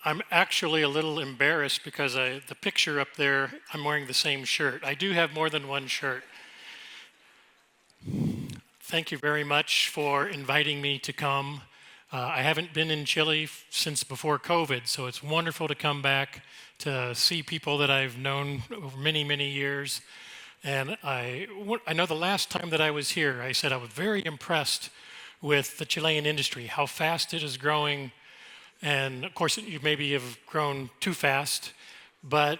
I'm actually a little embarrassed because the picture up there, I'm wearing the same shirt. I do have more than one shirt. Thank you very much for inviting me to come. I haven't been in Chile since before COVID, so it's wonderful to come back to see people that I've known over many, many years. And I know the last time that I was here, I said I was very impressed with the Chilean industry, how fast it is growing. And of course, you maybe have grown too fast, but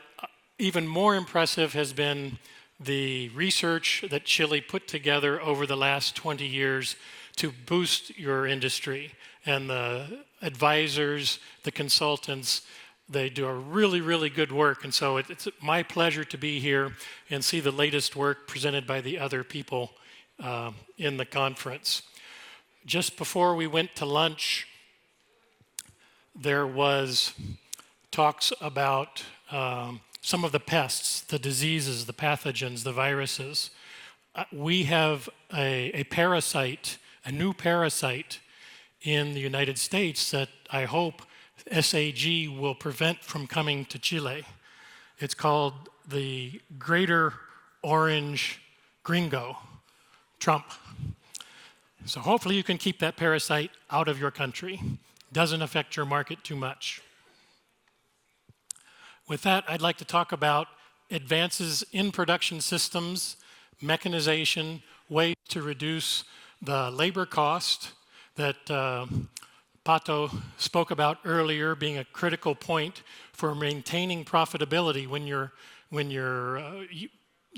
even more impressive has been the research that Chile put together over the last 20 years to boost your industry. And the advisors, the consultants, they do a really, really good work. And so it's my pleasure to be here and see the latest work presented by the other people in the conference. Just before we went to lunch, there was talks about some of the pests, the diseases, the pathogens, the viruses. We have a parasite, a new parasite in the United States that I hope SAG will prevent from coming to Chile. It's called the Greater Orange Gringo, Trump. So hopefully you can keep that parasite out of your country. Doesn't affect your market too much. With that, I'd like to talk about advances in production systems, mechanization, ways to reduce the labor cost that Pato spoke about earlier, being a critical point for maintaining profitability when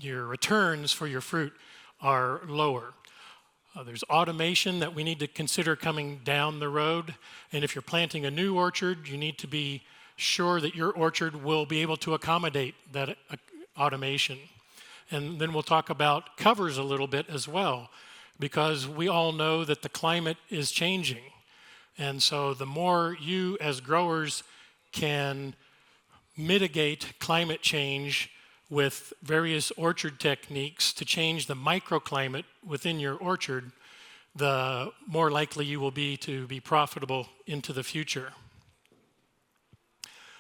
your returns for your fruit are lower. There's automation that we need to consider coming down the road. And if you're planting a new orchard, you need to be sure that your orchard will be able to accommodate that automation. And then we'll talk about covers a little bit as well, because we all know that the climate is changing. And so the more you as growers can mitigate climate change with various orchard techniques to change the microclimate within your orchard, the more likely you will be to be profitable into the future.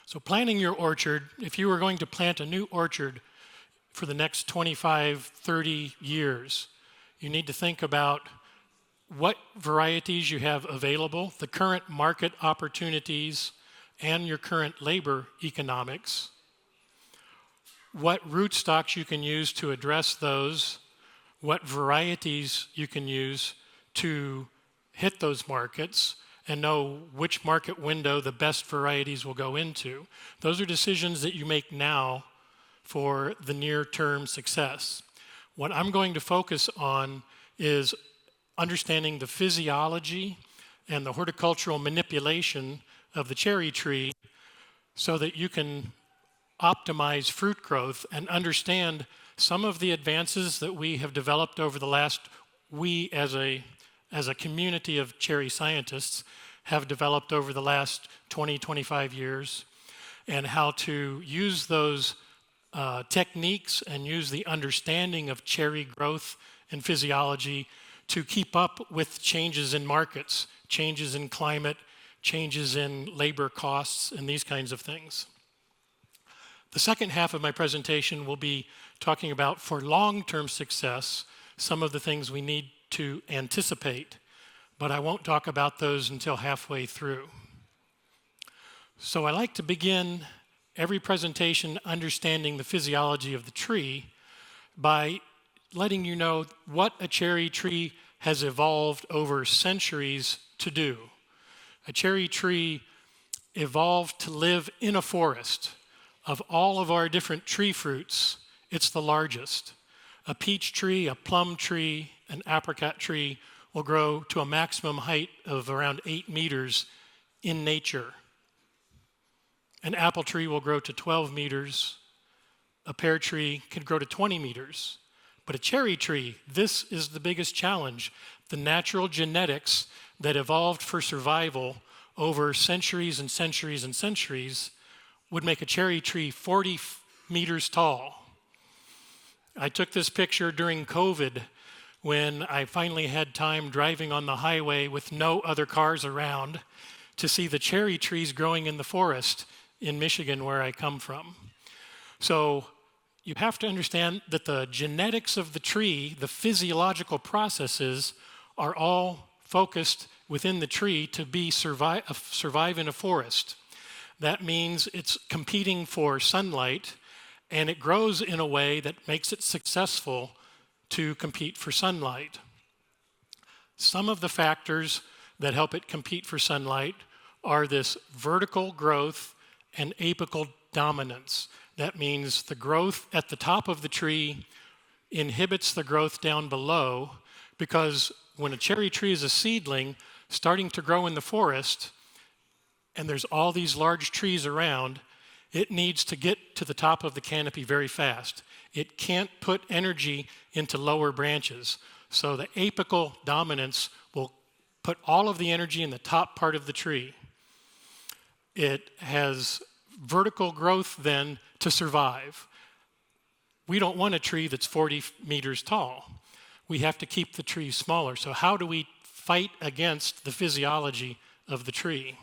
So planting your orchard, if you were going to plant a new orchard for the next 25, 30 years, you need to think about what varieties you have available, the current market opportunities, and your current labor economics, what rootstocks you can use to address those, what varieties you can use to hit those markets, and know which market window the best varieties will go into. Those are decisions that you make now for the near-term success. What I'm going to focus on is understanding the physiology and the horticultural manipulation of the cherry tree so that you can optimize fruit growth and understand some of the advances that we have developed over the last, we as a community of cherry scientists have developed over the last 20, 25 years, and how to use those techniques and use the understanding of cherry growth and physiology to keep up with changes in markets, changes in climate, changes in labor costs, and these kinds of things. The second half of my presentation will be talking about, for long-term success, some of the things we need to anticipate, but I won't talk about those until halfway through. So I like to begin every presentation understanding the physiology of the tree by letting you know what a cherry tree has evolved over centuries to do. A cherry tree evolved to live in a forest. Of all of our different tree fruits, it's the largest. A peach tree, a plum tree, an apricot tree will grow to a maximum height of around 8 meters in nature. An apple tree will grow to 12 meters. A pear tree can grow to 20 meters. But a cherry tree, this is the biggest challenge. The natural genetics that evolved for survival over centuries and centuries and centuries would make a cherry tree 40 meters tall. I took this picture during COVID when I finally had time driving on the highway with no other cars around to see the cherry trees growing in the forest in Michigan, where I come from. So you have to understand that the genetics of the tree, the physiological processes, are all focused within the tree to survive in a forest. That means it's competing for sunlight, and it grows in a way that makes it successful to compete for sunlight. Some of the factors that help it compete for sunlight are this vertical growth and apical dominance. That means the growth at the top of the tree inhibits the growth down below, because when a cherry tree is a seedling starting to grow in the forest, and there's all these large trees around, it needs to get to the top of the canopy very fast. It can't put energy into lower branches. So the apical dominance will put all of the energy in the top part of the tree. It has vertical growth then to survive. We don't want a tree that's 40 meters tall. We have to keep the tree smaller. So how do we fight against the physiology of the tree?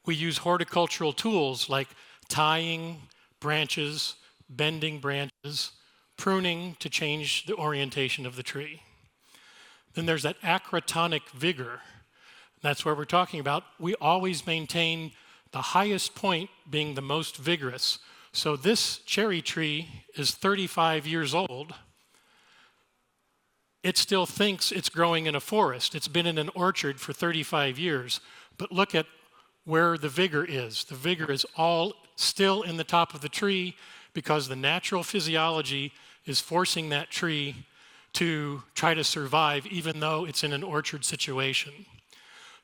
We use horticultural tools like tying branches, bending branches, pruning to change the orientation of the tree. Then there's that acrotonic vigor. That's where we're talking about. We always maintain the highest point being the most vigorous. So this cherry tree is 35 years old. It still thinks it's growing in a forest. It's been in an orchard for 35 years. But look at where the vigor is. The vigor is all still in the top of the tree because the natural physiology is forcing that tree to try to survive even though it's in an orchard situation.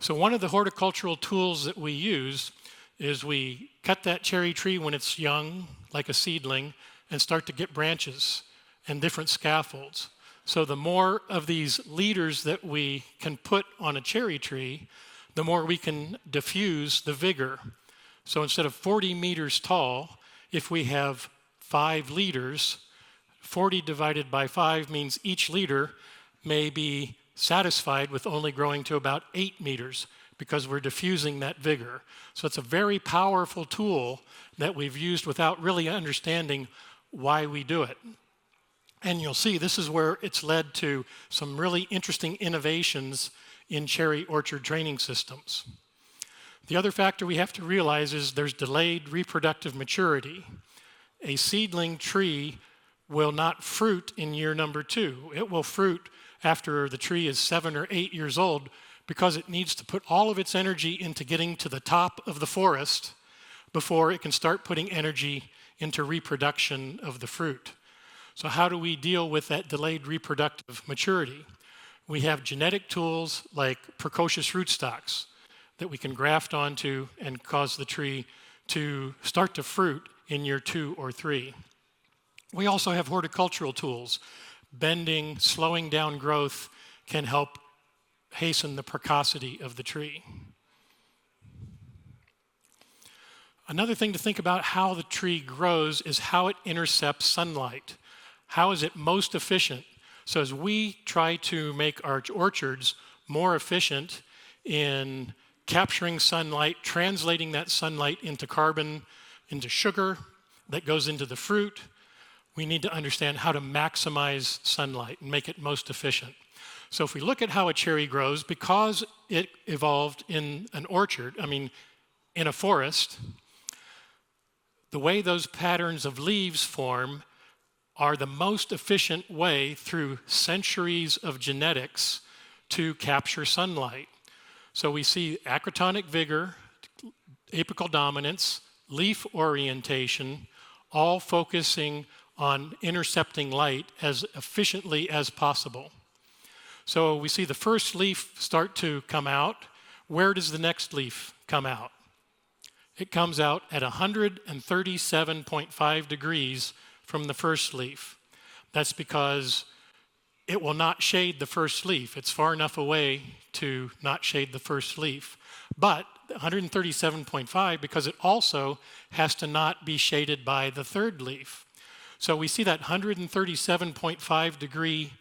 So one of the horticultural tools that we use is we cut that cherry tree when it's young, like a seedling, and start to get branches and different scaffolds. So the more of these leaders that we can put on a cherry tree, the more we can diffuse the vigor. So instead of 40 meters tall, if we have 5 leaders, 40 divided by 5 means each leader may be satisfied with only growing to about 8 meters because we're diffusing that vigor. So it's a very powerful tool that we've used without really understanding why we do it. And you'll see this is where it's led to some really interesting innovations in cherry orchard training systems. The other factor we have to realize is there's delayed reproductive maturity. A seedling tree will not fruit in year number 2. It will fruit after the tree is 7 or 8 years old because it needs to put all of its energy into getting to the top of the forest before it can start putting energy into reproduction of the fruit. So how do we deal with that delayed reproductive maturity? We have genetic tools like precocious rootstocks that we can graft onto and cause the tree to start to fruit in year 2 or 3. We also have horticultural tools. Bending, slowing down growth can help hasten the precocity of the tree. Another thing to think about how the tree grows is how it intercepts sunlight. How is it most efficient? So as we try to make our orchards more efficient in capturing sunlight, translating that sunlight into carbon, into sugar that goes into the fruit, we need to understand how to maximize sunlight and make it most efficient. So if we look at how a cherry grows, because it evolved in an orchard, in a forest, the way those patterns of leaves form are the most efficient way through centuries of genetics to capture sunlight. So we see acrotonic vigor, apical dominance, leaf orientation, all focusing on intercepting light as efficiently as possible. So we see the first leaf start to come out. Where does the next leaf come out? It comes out at 137.5 degrees from the first leaf. That's because it will not shade the first leaf. It's far enough away to not shade the first leaf. But 137.5 because it also has to not be shaded by the third leaf. So we see that 137.5 degree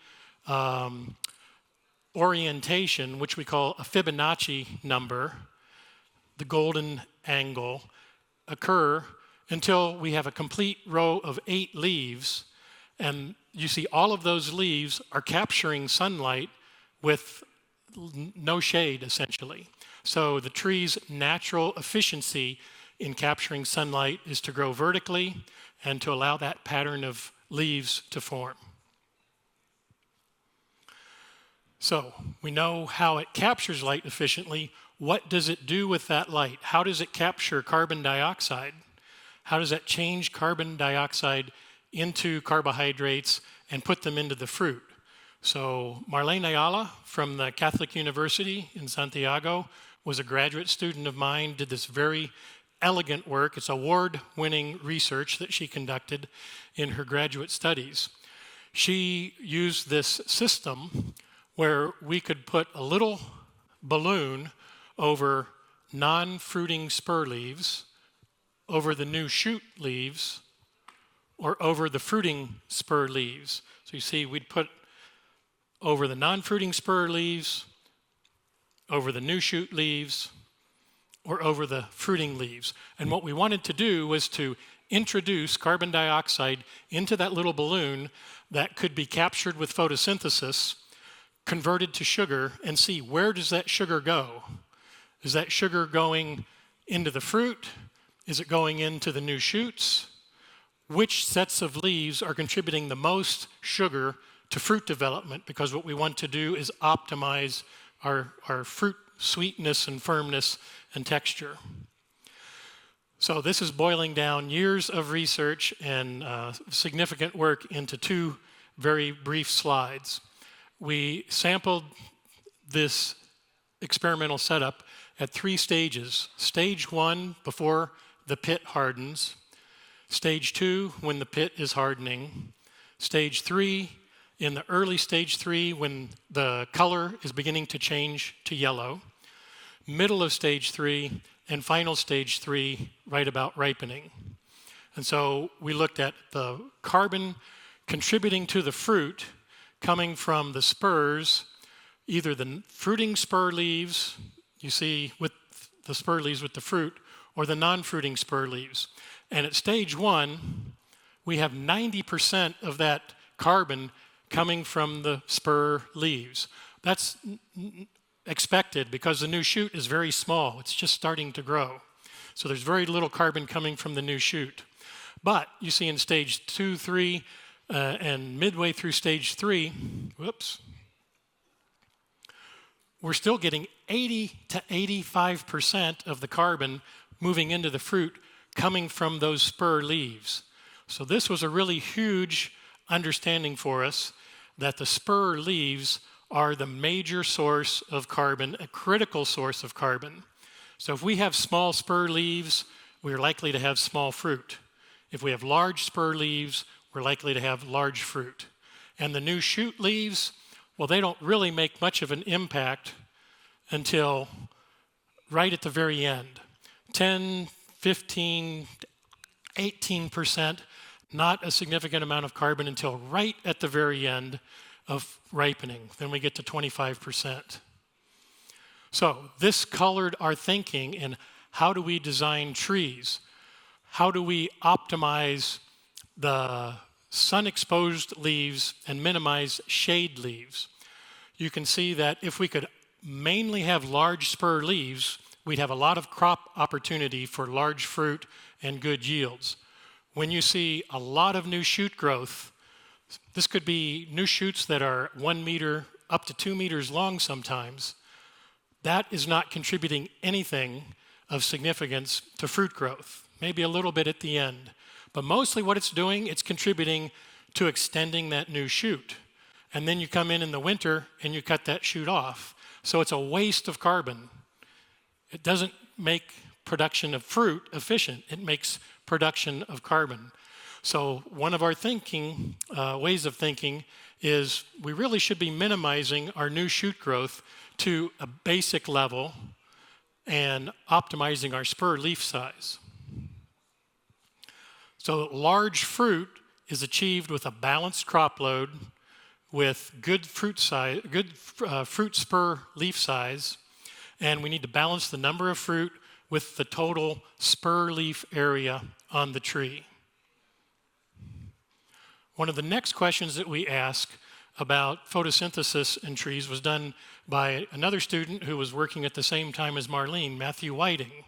orientation, which we call a Fibonacci number, the golden angle, occur until we have a complete row of 8 leaves. And you see all of those leaves are capturing sunlight with no shade, essentially. So the tree's natural efficiency in capturing sunlight is to grow vertically and to allow that pattern of leaves to form. So we know how it captures light efficiently. What does it do with that light? How does it capture carbon dioxide? How does that change carbon dioxide into carbohydrates and put them into the fruit? So Marlene Ayala from the Catholic University in Santiago was a graduate student of mine, did this very elegant work. It's award-winning research that she conducted in her graduate studies. She used this system where we could put a little balloon over non-fruiting spur leaves, over the new shoot leaves, or over the fruiting spur leaves. So you see, we'd put over the non-fruiting spur leaves, over the new shoot leaves, or over the fruiting leaves. And what we wanted to do was to introduce carbon dioxide into that little balloon that could be captured with photosynthesis, converted to sugar, and see where does that sugar go? Is that sugar going into the fruit? Is it going into the new shoots? Which sets of leaves are contributing the most sugar to fruit development? Because what we want to do is optimize our fruit sweetness and firmness and texture. So this is boiling down years of research and significant work into 2 very brief slides. We sampled this experimental setup at 3 stages. Stage 1, before the pit hardens. Stage 2, when the pit is hardening. Stage 3, in the early stage 3, when the color is beginning to change to yellow. Middle of stage 3, and final stage 3, right about ripening. And so we looked at the carbon contributing to the fruit coming from the spurs, either the fruiting spur leaves, you see with the spur leaves with the fruit, or the non-fruiting spur leaves. And at stage 1, we have 90% of that carbon coming from the spur leaves. That's expected because the new shoot is very small. It's just starting to grow. So there's very little carbon coming from the new shoot. But you see in stage 2, 3, and midway through stage 3, we're still getting 80 to 85% of the carbon moving into the fruit coming from those spur leaves. So this was a really huge understanding for us that the spur leaves are the major source of carbon, a critical source of carbon. So if we have small spur leaves, we're likely to have small fruit. If we have large spur leaves, we're likely to have large fruit. And the new shoot leaves, well, they don't really make much of an impact until right at the very end. 10, 15, 18%, not a significant amount of carbon until right at the very end of ripening. Then we get to 25%. So this colored our thinking in how do we design trees? How do we optimize the sun-exposed leaves and minimize shade leaves? You can see that if we could mainly have large spur leaves, we'd have a lot of crop opportunity for large fruit and good yields. When you see a lot of new shoot growth, this could be new shoots that are 1 meter up to 2 meters long sometimes. That is not contributing anything of significance to fruit growth, maybe a little bit at the end. But mostly what it's doing, it's contributing to extending that new shoot. And then you come in the winter and you cut that shoot off. So it's a waste of carbon. It doesn't make production of fruit efficient. It makes production of carbon. So one of our thinking, ways of thinking is we really should be minimizing our new shoot growth to a basic level and optimizing our spur leaf size. So large fruit is achieved with a balanced crop load, with good fruit size, fruit spur leaf size, and we need to balance the number of fruit with the total spur leaf area on the tree. One of the next questions that we ask about photosynthesis in trees was done by another student who was working at the same time as Marlene, Matthew Whiting.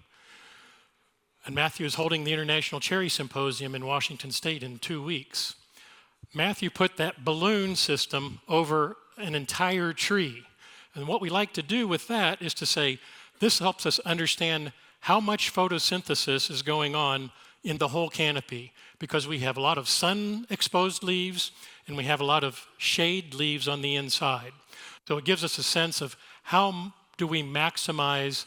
And Matthew is holding the International Cherry Symposium in Washington State in 2 weeks. Matthew put that balloon system over an entire tree. And what we like to do with that is to say, this helps us understand how much photosynthesis is going on in the whole canopy, because we have a lot of sun-exposed leaves and we have a lot of shade leaves on the inside. So it gives us a sense of how do we maximize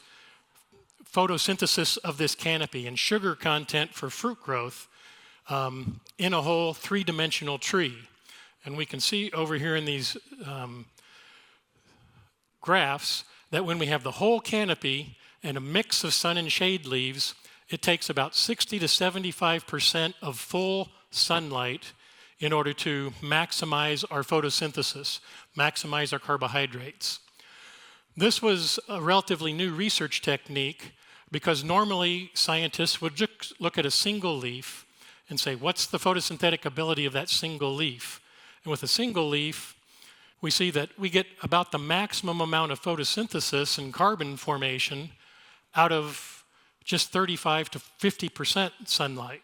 photosynthesis of this canopy and sugar content for fruit growth in a whole three-dimensional tree. And we can see over here in these graphs that when we have the whole canopy and a mix of sun and shade leaves, it takes about 60 to 75% of full sunlight in order to maximize our photosynthesis, maximize our carbohydrates. This was a relatively new research technique because normally scientists would just look at a single leaf and say, what's the photosynthetic ability of that single leaf? And with a single leaf, we see that we get about the maximum amount of photosynthesis and carbon formation out of just 35 to 50% sunlight.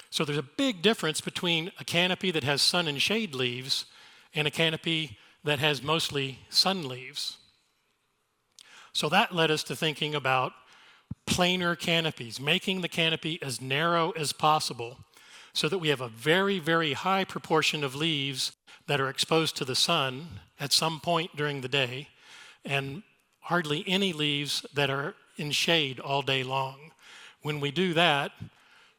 So there's a big difference between a canopy that has sun and shade leaves and a canopy that has mostly sun leaves. So that led us to thinking about planar canopies, making the canopy as narrow as possible so that we have a very, very high proportion of leaves that are exposed to the sun at some point during the day, and hardly any leaves that are in shade all day long. When we do that,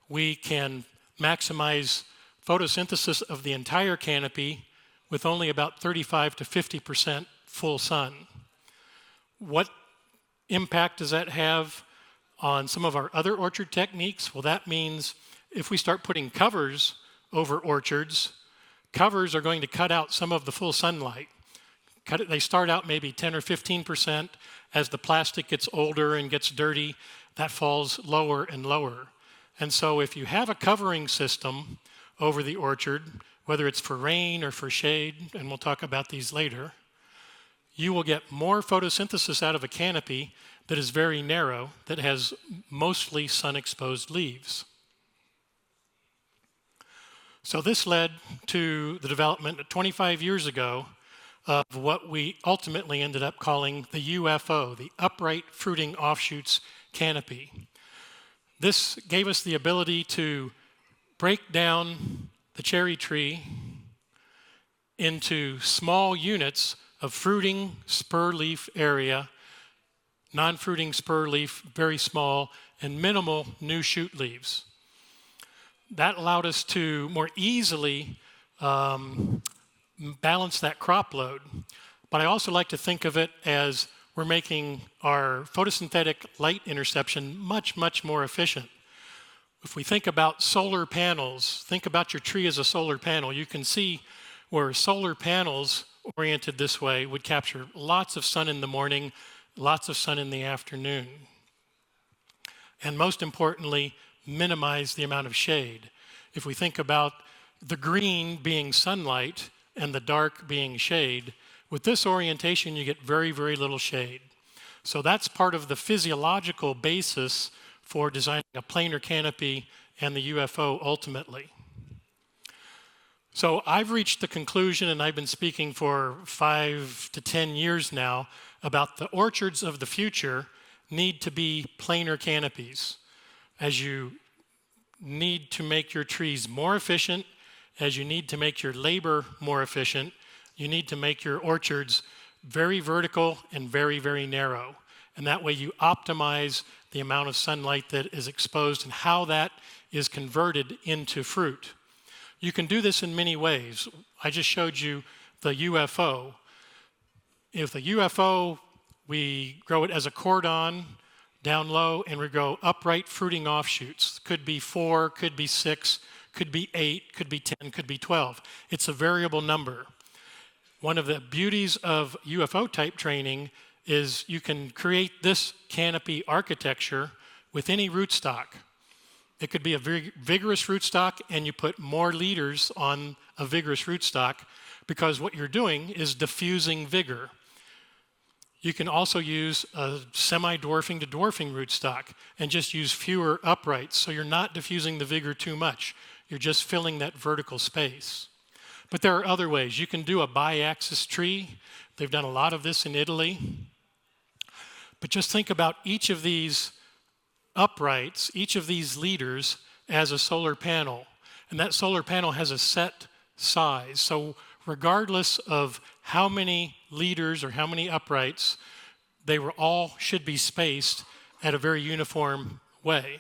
we can maximize photosynthesis of the entire canopy with only about 35 to 50% full sun. What impact does that have on some of our other orchard techniques? Well, that means if we start putting covers over orchards, covers are going to cut out some of the full sunlight. They start out maybe 10 or 15%. As the plastic gets older and gets dirty, that falls lower and lower. And so if you have a covering system over the orchard, whether it's for rain or for shade, and we'll talk about these later, you will get more photosynthesis out of a canopy that is very narrow, that has mostly sun-exposed leaves. So this led to the development 25 years ago of what we ultimately ended up calling the UFO, the Upright Fruiting Offshoots Canopy. This gave us the ability to break down the cherry tree into small units of fruiting spur leaf area, non-fruiting spur leaf, very small, and minimal new shoot leaves. That allowed us to more easily balance that crop load. But I also like to think of it as we're making our photosynthetic light interception much, much more efficient. If we think about solar panels, think about your tree as a solar panel. You can see where solar panels oriented this way would capture lots of sun in the morning, lots of sun in the afternoon. And most importantly, minimize the amount of shade. If we think about the green being sunlight and the dark being shade, with this orientation you get very, very little shade. So that's part of the physiological basis for designing a planar canopy and the UFO ultimately. So I've reached the conclusion, and I've been speaking for 5 to 10 years now, about the orchards of the future need to be planar canopies. As you need to make your trees more efficient, as you need to make your labor more efficient, you need to make your orchards very vertical and very, very narrow. And that way you optimize the amount of sunlight that is exposed and how that is converted into fruit. You can do this in many ways. I just showed you the UFO. If the UFO, we grow it as a cordon down low, and we grow upright fruiting offshoots. Could be 4, could be 6, could be 8, could be 10, could be 12. It's a variable number. One of the beauties of UFO type training is you can create this canopy architecture with any rootstock. It could be a very vigorous rootstock, and you put more leaders on a vigorous rootstock because what you're doing is diffusing vigor. You can also use a semi-dwarfing to dwarfing rootstock and just use fewer uprights, so you're not diffusing the vigor too much. You're just filling that vertical space. But there are other ways. You can do a biaxis tree. They've done a lot of this in Italy. But just think about each of these uprights, each of these leaders as a solar panel. And that solar panel has a set size. So regardless of how many leaders or how many uprights, they were all should be spaced at a very uniform way.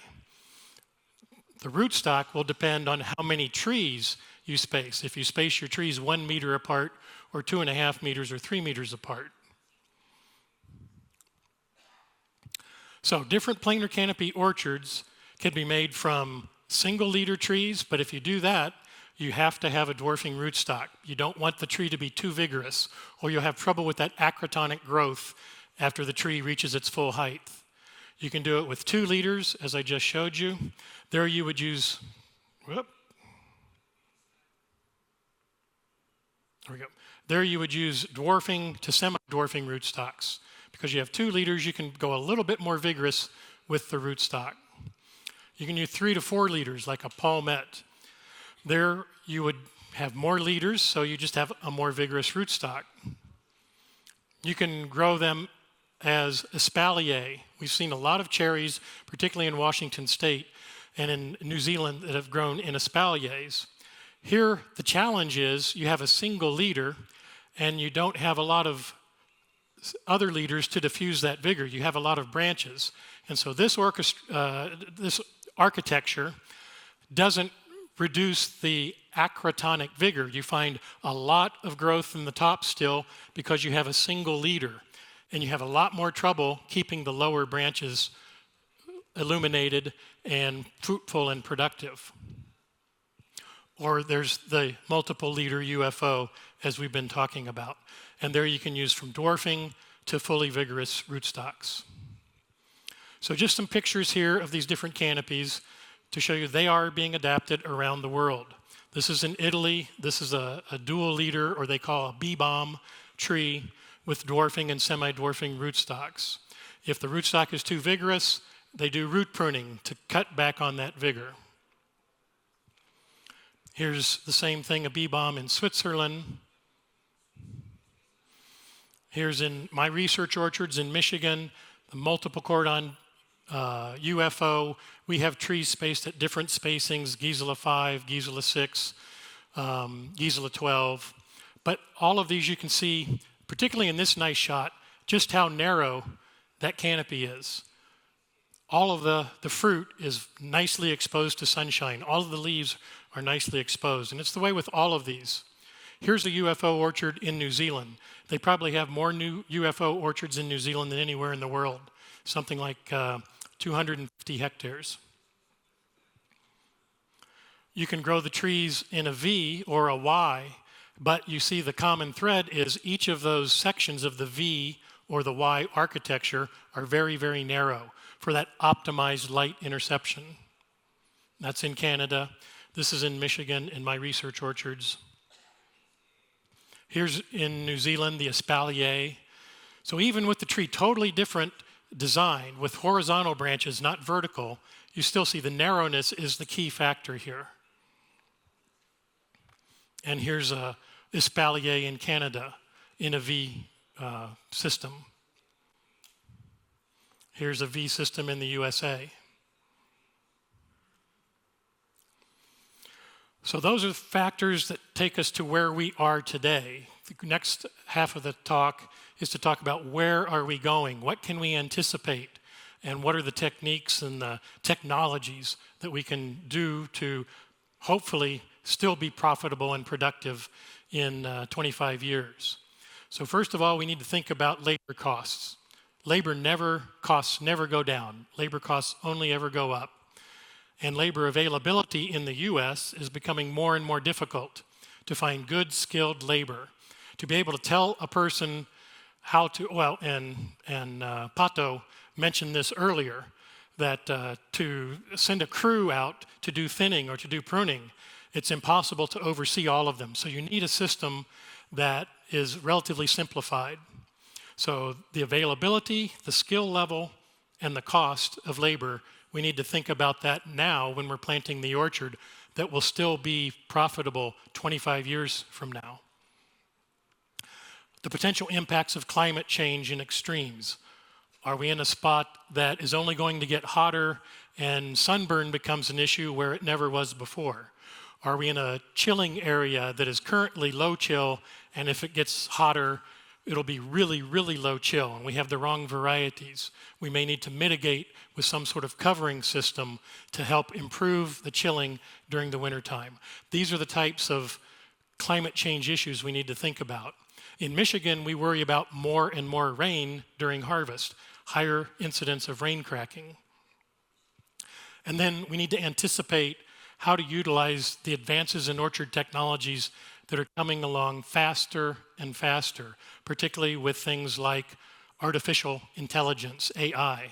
The rootstock will depend on how many trees you space. If you space your trees 1 meter apart or 2.5 meters or 3 meters apart. So different planar canopy orchards can be made from single leader trees, but if you do that, you have to have a dwarfing rootstock. You don't want the tree to be too vigorous, or you'll have trouble with that acrotonic growth after the tree reaches its full height. You can do it with 2 leaders, as I just showed you. There you would use, there we go. There you would use dwarfing to semi-dwarfing rootstocks. Because you have 2 leaders, you can go a little bit more vigorous with the rootstock. You can use 3 to 4 leaders, like a palmette. There you would have more leaders, so you just have a more vigorous rootstock. You can grow them as espalier. We've seen a lot of cherries, particularly in Washington State and in New Zealand, that have grown in espaliers. Here, the challenge is you have a single leader, and you don't have a lot of other leaders to diffuse that vigor. You have a lot of branches. And so this architecture doesn't reduce the acrotonic vigor. You find a lot of growth in the top still because you have a single leader. And you have a lot more trouble keeping the lower branches illuminated and fruitful and productive. Or there's the multiple leader UFO, as we've been talking about. And there you can use from dwarfing to fully vigorous rootstocks. So just some pictures here of these different canopies to show you they are being adapted around the world. This is in Italy. This is a dual leader, or they call a bee-balm tree with dwarfing and semi-dwarfing rootstocks. If the rootstock is too vigorous, they do root pruning to cut back on that vigor. Here's the same thing, a bee-balm in Switzerland. Here's in my research orchards in Michigan, the multiple cordon UFO. We have trees spaced at different spacings, Gisela 5, Gisela 6, Gisela 12. But all of these you can see, particularly in this nice shot, just how narrow that canopy is. All of the fruit is nicely exposed to sunshine. All of the leaves are nicely exposed. And it's the way with all of these. Here's a UFO orchard in New Zealand. They probably have more new UFO orchards in New Zealand than anywhere in the world, something like 250 hectares. You can grow the trees in a V or a Y, but you see the common thread is each of those sections of the V or the Y architecture are very, very narrow for that optimized light interception. That's in Canada. This is in Michigan in my research orchards. Here's in New Zealand, the espalier. So even with the tree totally different design, with horizontal branches, not vertical, you still see the narrowness is the key factor here. And here's a espalier in Canada in a V system. Here's a V system in the USA. So those are factors that take us to where we are today. The next half of the talk is to talk about where are we going, what can we anticipate, and what are the techniques and the technologies that we can do to hopefully still be profitable and productive in 25 years. So first of all, we need to think about labor costs. Costs never go down. Labor costs only ever go up. And labor availability in the US is becoming more and more difficult to find good, skilled labor. To be able to tell a person how to, well, and Pato mentioned this earlier, that to send a crew out to do thinning or to do pruning, it's impossible to oversee all of them. So you need a system that is relatively simplified. So the availability, the skill level, and the cost of labor, we need to think about that now when we're planting the orchard that will still be profitable 25 years from now. The potential impacts of climate change in extremes. Are we in a spot that is only going to get hotter and sunburn becomes an issue where it never was before? Are we in a chilling area that is currently low chill, and if it gets hotter, it'll be really, really low chill, and we have the wrong varieties? We may need to mitigate with some sort of covering system to help improve the chilling during the wintertime. These are the types of climate change issues we need to think about. In Michigan, we worry about more and more rain during harvest, higher incidence of rain cracking. And then we need to anticipate how to utilize the advances in orchard technologies that are coming along faster and faster, particularly with things like artificial intelligence, AI.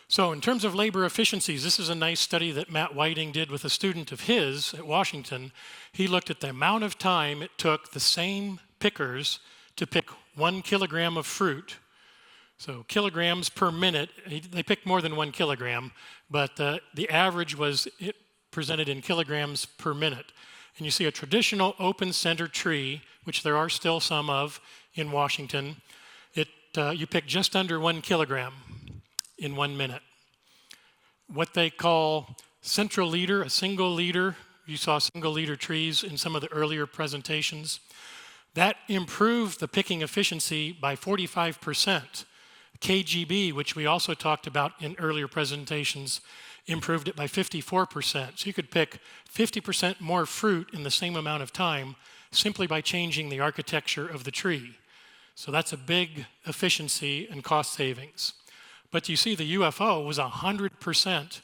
So in terms of labor efficiencies, this is a nice study that Matt Whiting did with a student of his at Washington. He looked at the amount of time it took the same pickers to pick 1 kilogram of fruit. So kilograms per minute, they picked more than 1 kilogram, but the average was presented in kilograms per minute. And you see a traditional open center tree, which there are still some of in Washington. You pick just under 1 kilogram in 1 minute. What they call central leader, a single leader, you saw single leader trees in some of the earlier presentations. That improved the picking efficiency by 45%. KGB, which we also talked about in earlier presentations, improved it by 54%. So you could pick 50% more fruit in the same amount of time simply by changing the architecture of the tree. So that's a big efficiency and cost savings. But you see the UFO was 100%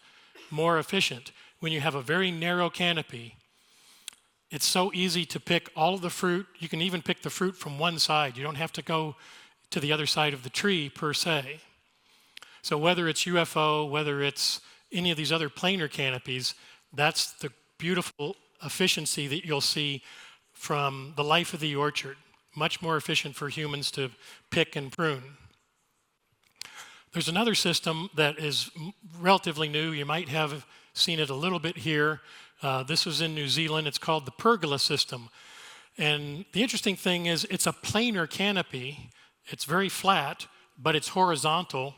more efficient. When you have a very narrow canopy, it's so easy to pick all of the fruit. You can even pick the fruit from one side. You don't have to go to the other side of the tree per se. So whether it's UFO, whether it's any of these other planar canopies, that's the beautiful efficiency that you'll see from the life of the orchard. Much more efficient for humans to pick and prune. There's another system that is relatively new. You might have seen it a little bit here. This was in New Zealand. It's called the pergola system. And the interesting thing is it's a planar canopy. It's very flat, but it's horizontal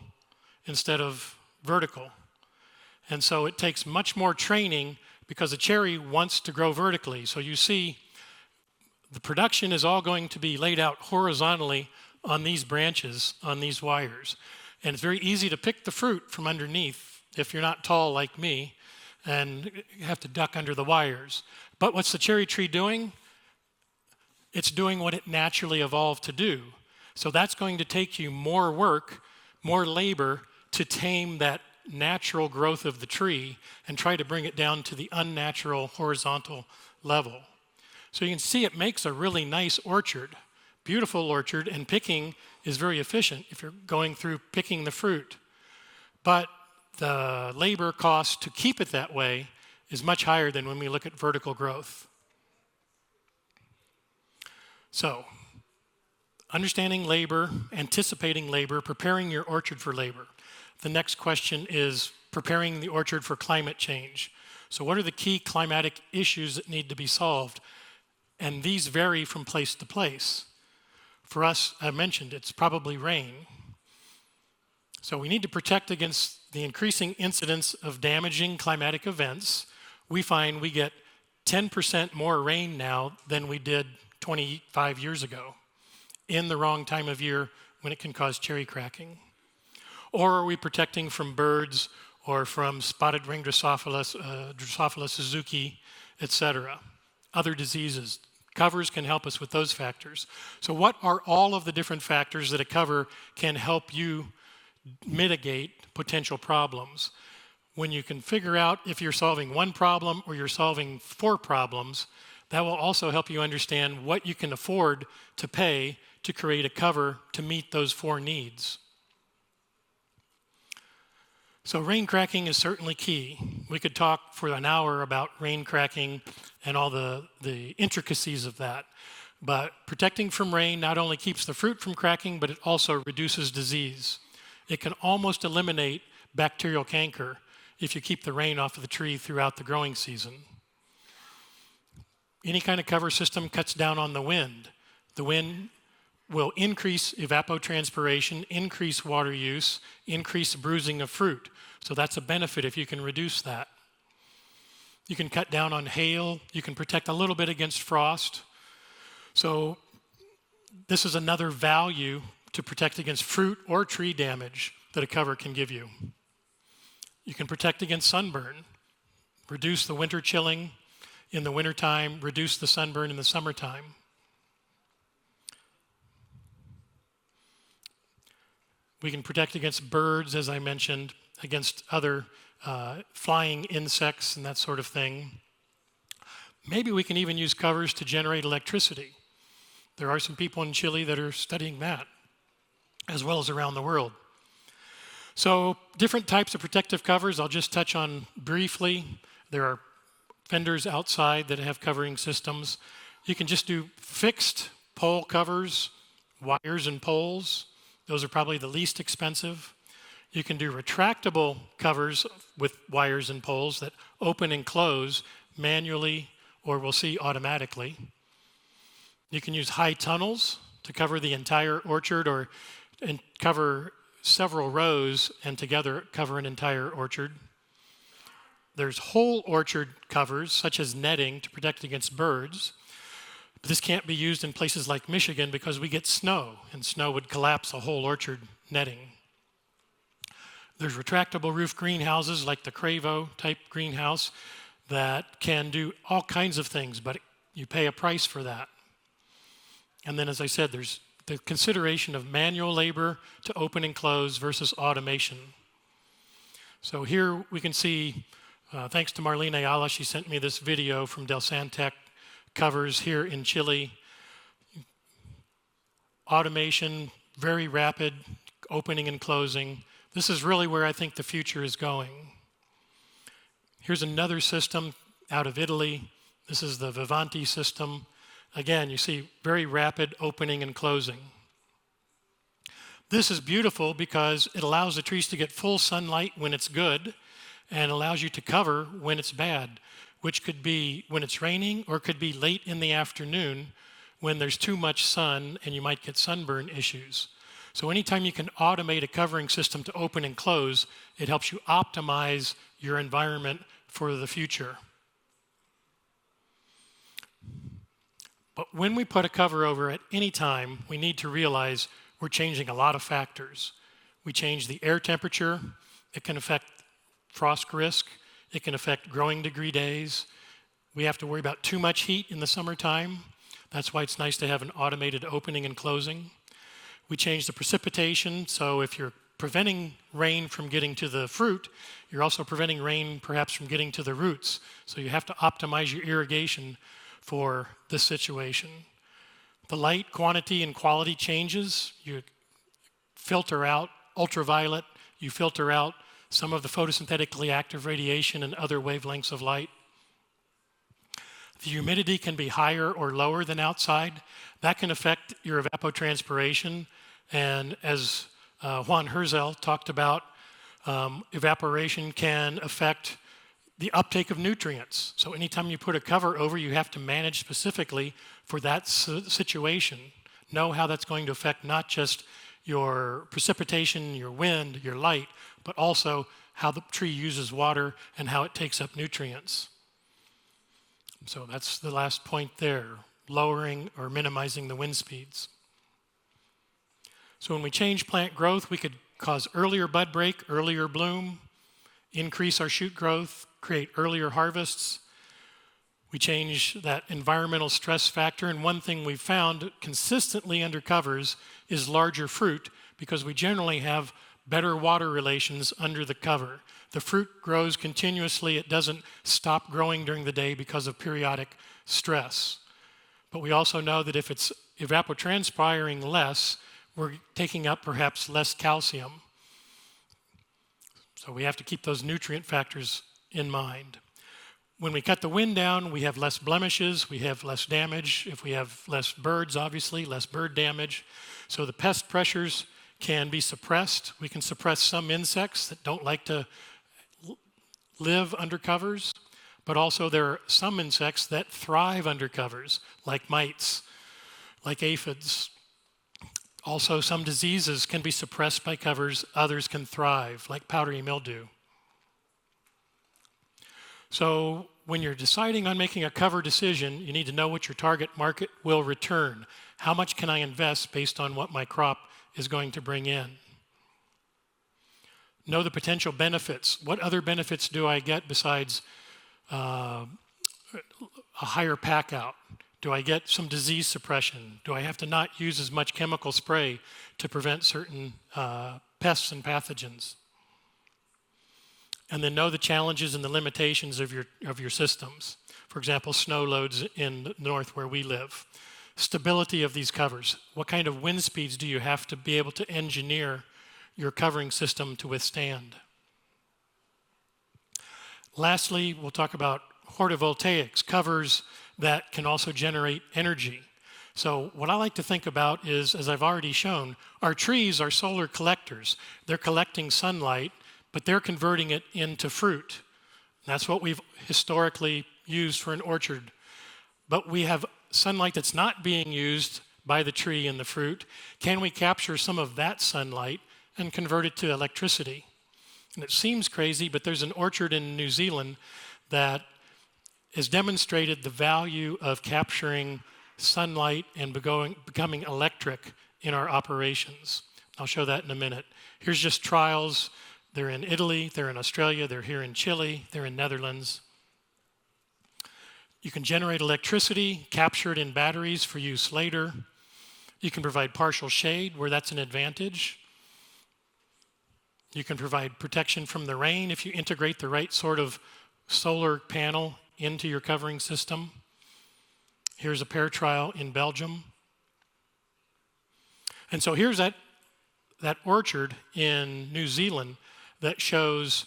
instead of vertical. And so it takes much more training because a cherry wants to grow vertically. So you see the production is all going to be laid out horizontally on these branches, on these wires. And it's very easy to pick the fruit from underneath if you're not tall like me and you have to duck under the wires. But what's the cherry tree doing? It's doing what it naturally evolved to do. So that's going to take you more work, more labor to tame that natural growth of the tree and try to bring it down to the unnatural horizontal level. So you can see it makes a really nice orchard, beautiful orchard, and picking is very efficient if you're going through picking the fruit. But the labor cost to keep it that way is much higher than when we look at vertical growth. So, understanding labor, anticipating labor, preparing your orchard for labor. The next question is preparing the orchard for climate change. So what are the key climatic issues that need to be solved? And these vary from place to place. For us, I mentioned, it's probably rain. So we need to protect against the increasing incidence of damaging climatic events. We find we get 10% more rain now than we did 25 years ago in the wrong time of year when it can cause cherry cracking. Or are we protecting from birds or from spotted ring Drosophila suzuki, etc., other diseases? Covers can help us with those factors. So what are all of the different factors that a cover can help you mitigate potential problems? When you can figure out if you're solving one problem or you're solving 4 problems, That will also help you understand what you can afford to pay to create a cover to meet those 4 needs. So rain cracking is certainly key. We could talk for an hour about rain cracking and all the intricacies of that. But protecting from rain not only keeps the fruit from cracking, but it also reduces disease. It can almost eliminate bacterial canker if you keep the rain off of the tree throughout the growing season. Any kind of cover system cuts down on the wind. The wind will increase evapotranspiration, increase water use, increase bruising of fruit. So that's a benefit if you can reduce that. You can cut down on hail. You can protect a little bit against frost. So this is another value to protect against fruit or tree damage that a cover can give you. You can protect against sunburn, reduce the winter chilling in the wintertime, reduce the sunburn in the summertime. We can protect against birds, as I mentioned, against other flying insects and that sort of thing. Maybe we can even use covers to generate electricity. There are some people in Chile that are studying that, as well as around the world. So different types of protective covers I'll just touch on briefly. There are fenders outside that have covering systems. You can just do fixed pole covers, wires and poles. Those are probably the least expensive. You can do retractable covers with wires and poles that open and close manually or we'll see automatically. You can use high tunnels to cover the entire orchard and cover several rows and together cover an entire orchard. There's whole orchard covers, such as netting to protect against birds. But this can't be used in places like Michigan because we get snow, and snow would collapse a whole orchard netting. There's retractable roof greenhouses like the Cravo type greenhouse that can do all kinds of things, but you pay a price for that. And then, as I said, there's the consideration of manual labor to open and close versus automation. So here we can see, thanks to Marlene Ayala, she sent me this video from Del Santec covers here in Chile. Automation, very rapid, opening and closing. This is really where I think the future is going. Here's another system out of Italy. This is the Vivanti system. Again, you see very rapid opening and closing. This is beautiful because it allows the trees to get full sunlight when it's good and allows you to cover when it's bad, which could be when it's raining or could be late in the afternoon when there's too much sun and you might get sunburn issues. So anytime you can automate a covering system to open and close, it helps you optimize your environment for the future. But when we put a cover over at any time, we need to realize we're changing a lot of factors. We change the air temperature. It can affect frost risk. It can affect growing degree days. We have to worry about too much heat in the summertime. That's why it's nice to have an automated opening and closing. We change the precipitation, so if you're preventing rain from getting to the fruit, you're also preventing rain perhaps from getting to the roots. So you have to optimize your irrigation for this situation. The light quantity and quality changes. You filter out ultraviolet, you filter out some of the photosynthetically active radiation and other wavelengths of light. The humidity can be higher or lower than outside. That can affect your evapotranspiration. And as Juan Herzel talked about, evaporation can affect the uptake of nutrients. So anytime you put a cover over, you have to manage specifically for that situation. Know how that's going to affect not just your precipitation, your wind, your light, but also how the tree uses water and how it takes up nutrients. So that's the last point there, lowering or minimizing the wind speeds. So when we change plant growth, we could cause earlier bud break, earlier bloom, increase our shoot growth, create earlier harvests. We change that environmental stress factor, and one thing we've found consistently under covers is larger fruit because we generally have better water relations under the cover. The fruit grows continuously. It doesn't stop growing during the day because of periodic stress. But we also know that if it's evapotranspiring less, we're taking up perhaps less calcium. So we have to keep those nutrient factors in mind. When we cut the wind down, we have less blemishes, we have less damage. If we have less birds, obviously, less bird damage. So the pest pressures can be suppressed. We can suppress some insects that don't like to live under covers, but also there are some insects that thrive under covers, like mites, like aphids. Also, some diseases can be suppressed by covers, others can thrive, like powdery mildew. So when you're deciding on making a cover decision, you need to know what your target market will return. How much can I invest based on what my crop is going to bring in? Know the potential benefits. What other benefits do I get besides a higher pack out? Do I get some disease suppression? Do I have to not use as much chemical spray to prevent certain pests and pathogens? And then know the challenges and the limitations of your systems. For example, snow loads in the north where we live. Stability of these covers. What kind of wind speeds do you have to be able to engineer your covering system to withstand? Lastly, we'll talk about photovoltaics, covers that can also generate energy. So what I like to think about is, as I've already shown, our trees are solar collectors. They're collecting sunlight, but they're converting it into fruit. That's what we've historically used for an orchard. But we have sunlight that's not being used by the tree and the fruit. Can we capture some of that sunlight and convert it to electricity? And it seems crazy, but there's an orchard in New Zealand that has demonstrated the value of capturing sunlight and becoming electric in our operations. I'll show that in a minute. Here's just trials. They're in Italy, they're in Australia, they're here in Chile, they're in Netherlands. You can generate electricity, capture it in batteries for use later. You can provide partial shade where that's an advantage. You can provide protection from the rain if you integrate the right sort of solar panel into your covering system. Here's a pear trial in Belgium. And so here's that orchard in New Zealand that shows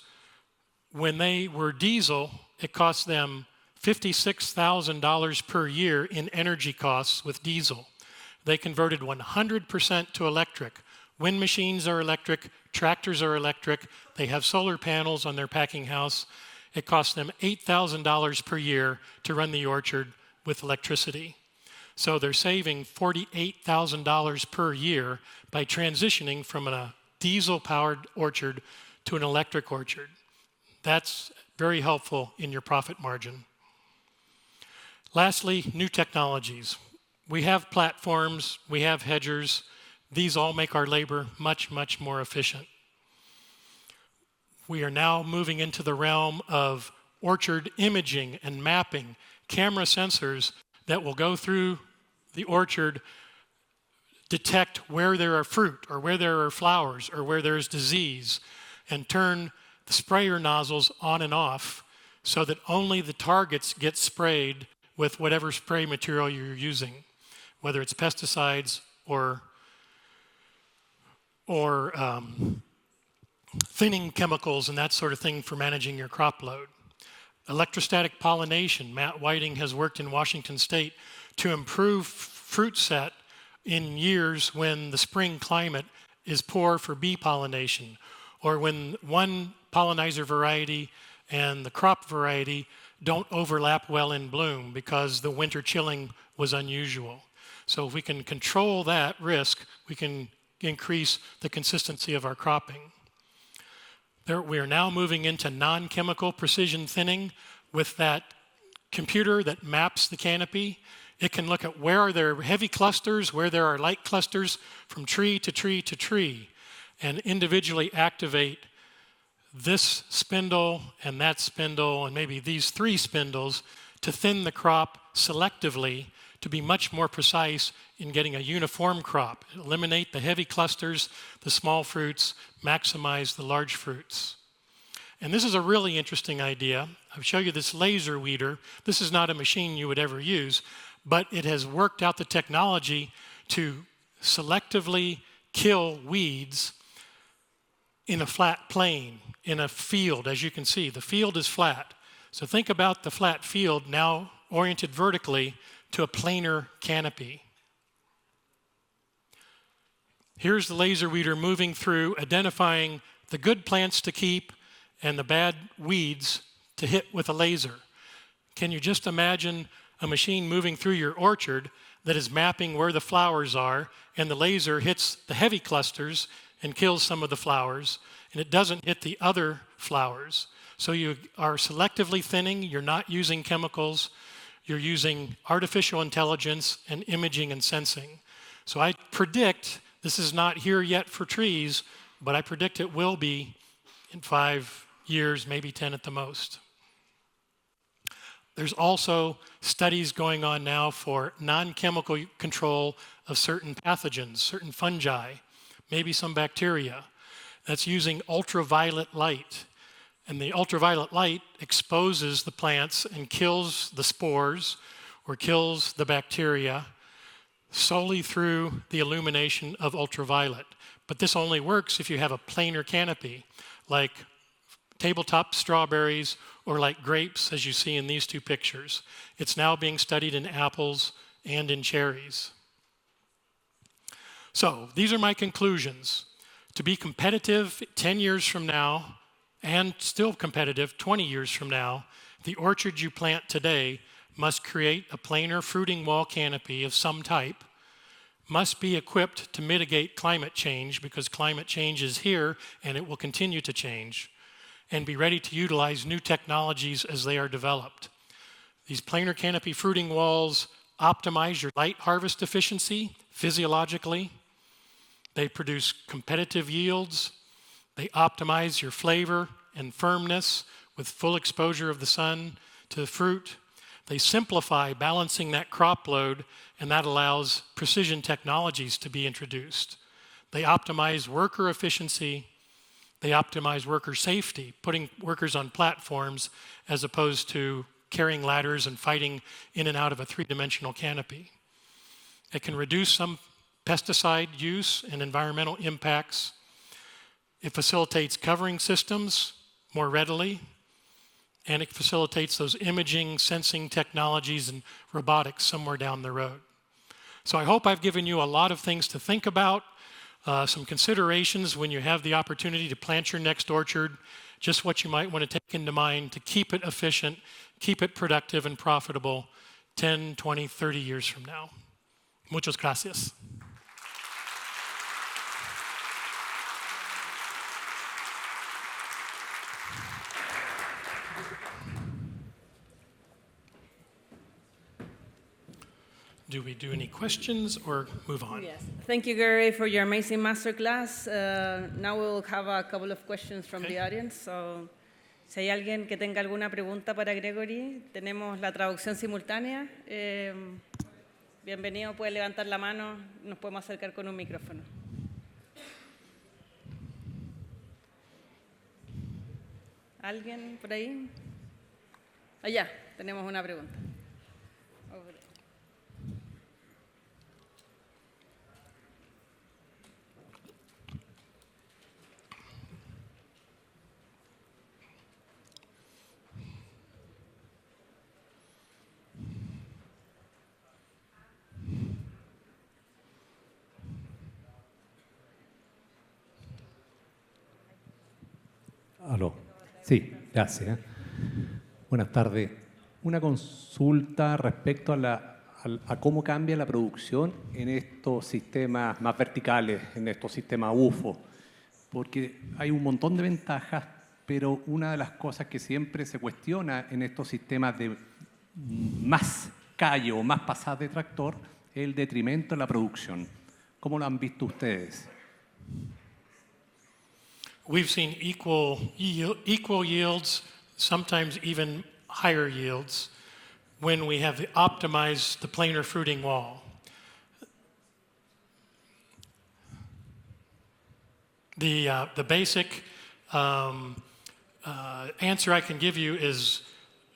when they were diesel, it cost them $56,000 per year in energy costs with diesel. They converted 100% to electric. Wind machines are electric, tractors are electric, they have solar panels on their packing house. It costs them $8,000 per year to run the orchard with electricity. So they're saving $48,000 per year by transitioning from a diesel-powered orchard to an electric orchard. That's very helpful in your profit margin. Lastly, new technologies. We have platforms, we have hedgers. These all make our labor much, much more efficient. We are now moving into the realm of orchard imaging and mapping, camera sensors that will go through the orchard, detect where there are fruit or where there are flowers or where there's disease, and turn the sprayer nozzles on and off so that only the targets get sprayed with whatever spray material you're using, whether it's pesticides or thinning chemicals and that sort of thing for managing your crop load. Electrostatic pollination. Matt Whiting has worked in Washington State to improve fruit set in years when the spring climate is poor for bee pollination, or when one pollinizer variety and the crop variety don't overlap well in bloom because the winter chilling was unusual. So if we can control that risk, we can increase the consistency of our cropping. We are now moving into non-chemical precision thinning with that computer that maps the canopy. It can look at where are there heavy clusters, where there are light clusters from tree to tree to tree, and individually activate this spindle and that spindle and maybe these three spindles to thin the crop selectively to be much more precise in getting a uniform crop. Eliminate the heavy clusters, the small fruits, maximize the large fruits. And this is a really interesting idea. I'll show you this laser weeder. This is not a machine you would ever use, but it has worked out the technology to selectively kill weeds in a flat plane, in a field. As you can see, the field is flat. So think about the flat field now oriented vertically to a planar canopy. Here's the laser weeder moving through, identifying the good plants to keep and the bad weeds to hit with a laser. Can you just imagine a machine moving through your orchard that is mapping where the flowers are, and the laser hits the heavy clusters and kills some of the flowers, and it doesn't hit the other flowers? So you are selectively thinning, you're not using chemicals, you're using artificial intelligence and imaging and sensing. So I predict, this is not here yet for trees, but I predict it will be in 5 years, maybe 10 at the most. There's also studies going on now for non-chemical control of certain pathogens, certain fungi, maybe some bacteria. That's using ultraviolet light. And the ultraviolet light exposes the plants and kills the spores or kills the bacteria solely through the illumination of ultraviolet. But this only works if you have a planar canopy, like tabletop strawberries or like grapes, as you see in these two pictures. It's now being studied in apples and in cherries. So these are my conclusions. To be competitive 10 years from now, and still competitive 20 years from now, the orchard you plant today must create a planar fruiting wall canopy of some type, must be equipped to mitigate climate change, because climate change is here and it will continue to change, and be ready to utilize new technologies as they are developed. These planar canopy fruiting walls optimize your light harvest efficiency physiologically. They produce competitive yields. They optimize your flavor and firmness with full exposure of the sun to the fruit. They simplify balancing that crop load, and that allows precision technologies to be introduced. They optimize worker efficiency. They optimize worker safety, putting workers on platforms as opposed to carrying ladders and fighting in and out of a three-dimensional canopy. It can reduce some pesticide use and environmental impacts. It facilitates covering systems more readily, and it facilitates those imaging, sensing technologies and robotics somewhere down the road. So I hope I've given you a lot of things to think about, some considerations when you have the opportunity to plant your next orchard, just what you might want to take into mind to keep it efficient, keep it productive and profitable 10, 20, 30 years from now. Muchas gracias. Do we do any questions or move on? Yes. Thank you, Gary, for your amazing masterclass. Now we'll have a couple of questions from the audience. So, si hay alguien que tenga alguna pregunta para Gregory, tenemos la traducción simultánea. Bienvenido, puede levantar la mano, nos podemos acercar con un micrófono. ¿Alguien por ahí? Allá, tenemos una pregunta. Aló. Sí, gracias. Buenas tardes. Una consulta respecto a cómo cambia la producción en estos sistemas más verticales, en estos sistemas UFO. Porque hay un montón de ventajas, pero una de las cosas que siempre se cuestiona en estos sistemas de más callo o más pasadas de tractor es el detrimento de la producción. ¿Cómo lo han visto ustedes? We've seen equal yields, sometimes even higher yields, when we have optimized the planar fruiting wall. The basic answer I can give you is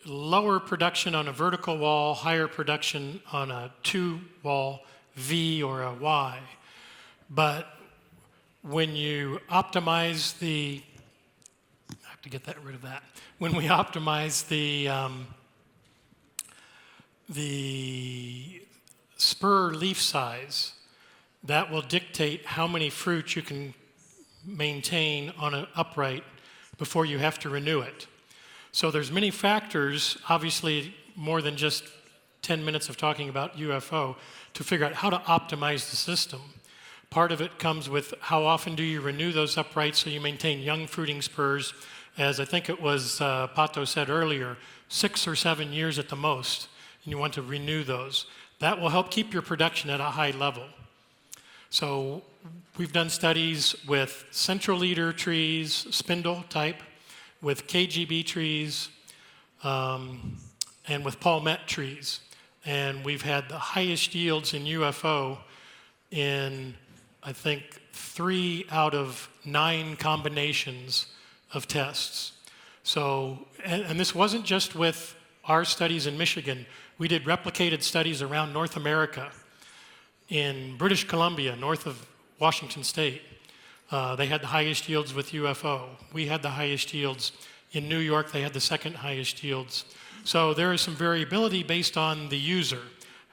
lower production on a vertical wall, higher production on a two-wall V or a Y. But when you optimize the, I have to get rid of that. When we optimize the spur leaf size, that will dictate how many fruits you can maintain on an upright before you have to renew it. So there's many factors, obviously more than just 10 minutes of talking about UFO, to figure out how to optimize the system. Part of it comes with how often do you renew those uprights so you maintain young fruiting spurs, as I think it was Pato said earlier, 6 or 7 years at the most, and you want to renew those. That will help keep your production at a high level. So we've done studies with central leader trees, spindle type, with KGB trees, and with palmette trees. And we've had the highest yields in UFO in, I think, 3 out of 9 combinations of tests. So, and this wasn't just with our studies in Michigan. We did replicated studies around North America. In British Columbia, north of Washington State, they had the highest yields with UFO. We had the highest yields. In New York, they had the second highest yields. So there is some variability based on the user,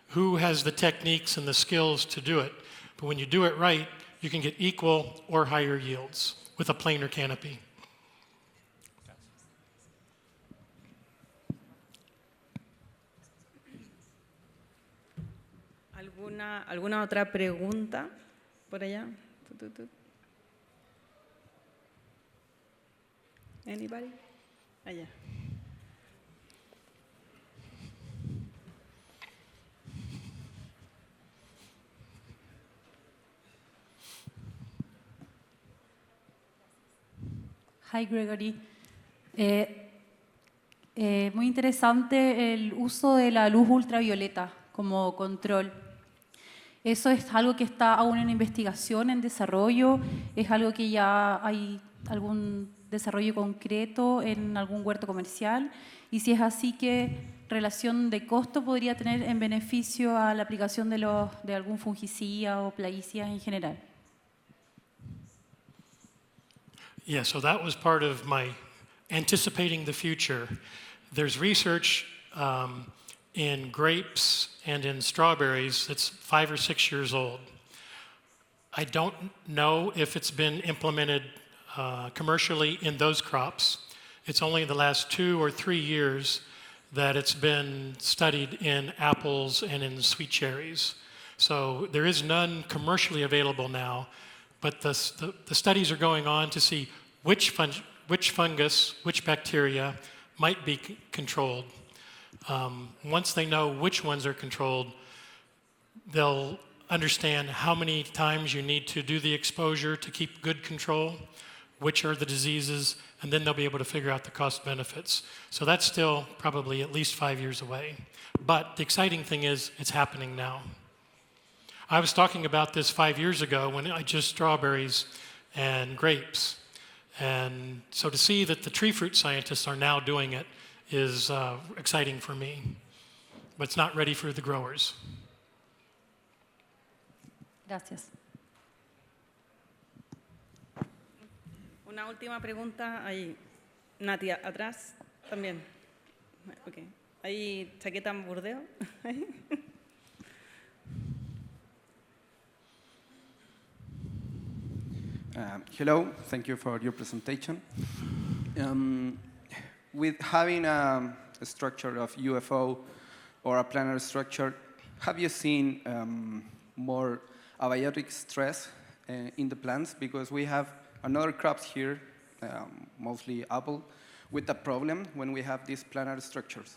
who has the techniques and the skills to do it. But when you do it right, you can get equal or higher yields with a planar canopy. ¿Alguna otra pregunta por allá? Anybody? Allá. Hi, Gregory. Muy interesante el uso de la luz ultravioleta como control. ¿Eso es algo que está aún en investigación, en desarrollo? ¿Es algo que ya hay algún desarrollo concreto en algún huerto comercial? Y si es así, ¿qué relación de costo podría tener en beneficio a la aplicación de algún fungicida o plaguicida en general? Yeah, so that was part of my anticipating the future. There's research in grapes and in strawberries that's 5 or 6 years old. I don't know if it's been implemented commercially in those crops. It's only the last 2 or 3 years that it's been studied in apples and in sweet cherries. So there is none commercially available now, but the studies are going on to see which fungus, which bacteria might be controlled. Once they know which ones are controlled, they'll understand how many times you need to do the exposure to keep good control, which are the diseases, and then they'll be able to figure out the cost benefits. So that's still probably at least 5 years away. But the exciting thing is it's happening now. I was talking about this 5 years ago when I just strawberries and grapes. And so to see that the tree fruit scientists are now doing it is exciting for me. But it's not ready for the growers. Gracias. Una última pregunta ahí. Nati, atrás también. Okay. Ahí, chaqueta en burdeo. Hello, thank you for your presentation. With having a structure of UFO or a planar structure, have you seen more abiotic stress in the plants? Because we have another crops here, mostly apple, with a problem when we have these planar structures.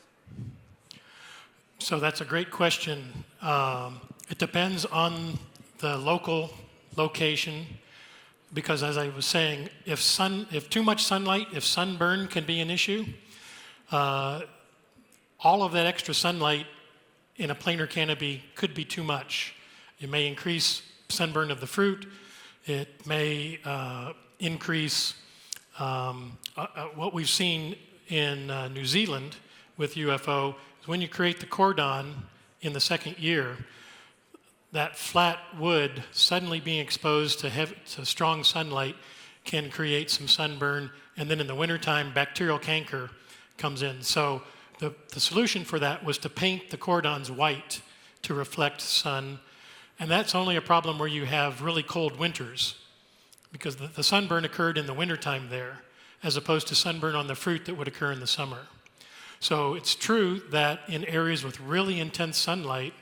So that's a great question. It depends on the local location, because as I was saying, if too much sunlight, if sunburn can be an issue, all of that extra sunlight in a planar canopy could be too much. It may increase sunburn of the fruit. It may increase what we've seen in New Zealand with UFO is when you create the cordon in the second year, that flat wood suddenly being exposed to strong sunlight can create some sunburn, and then in the wintertime, bacterial canker comes in. So the solution for that was to paint the cordons white to reflect sun, and that's only a problem where you have really cold winters, because the sunburn occurred in the wintertime there, as opposed to sunburn on the fruit that would occur in the summer. So it's true that in areas with really intense sunlight,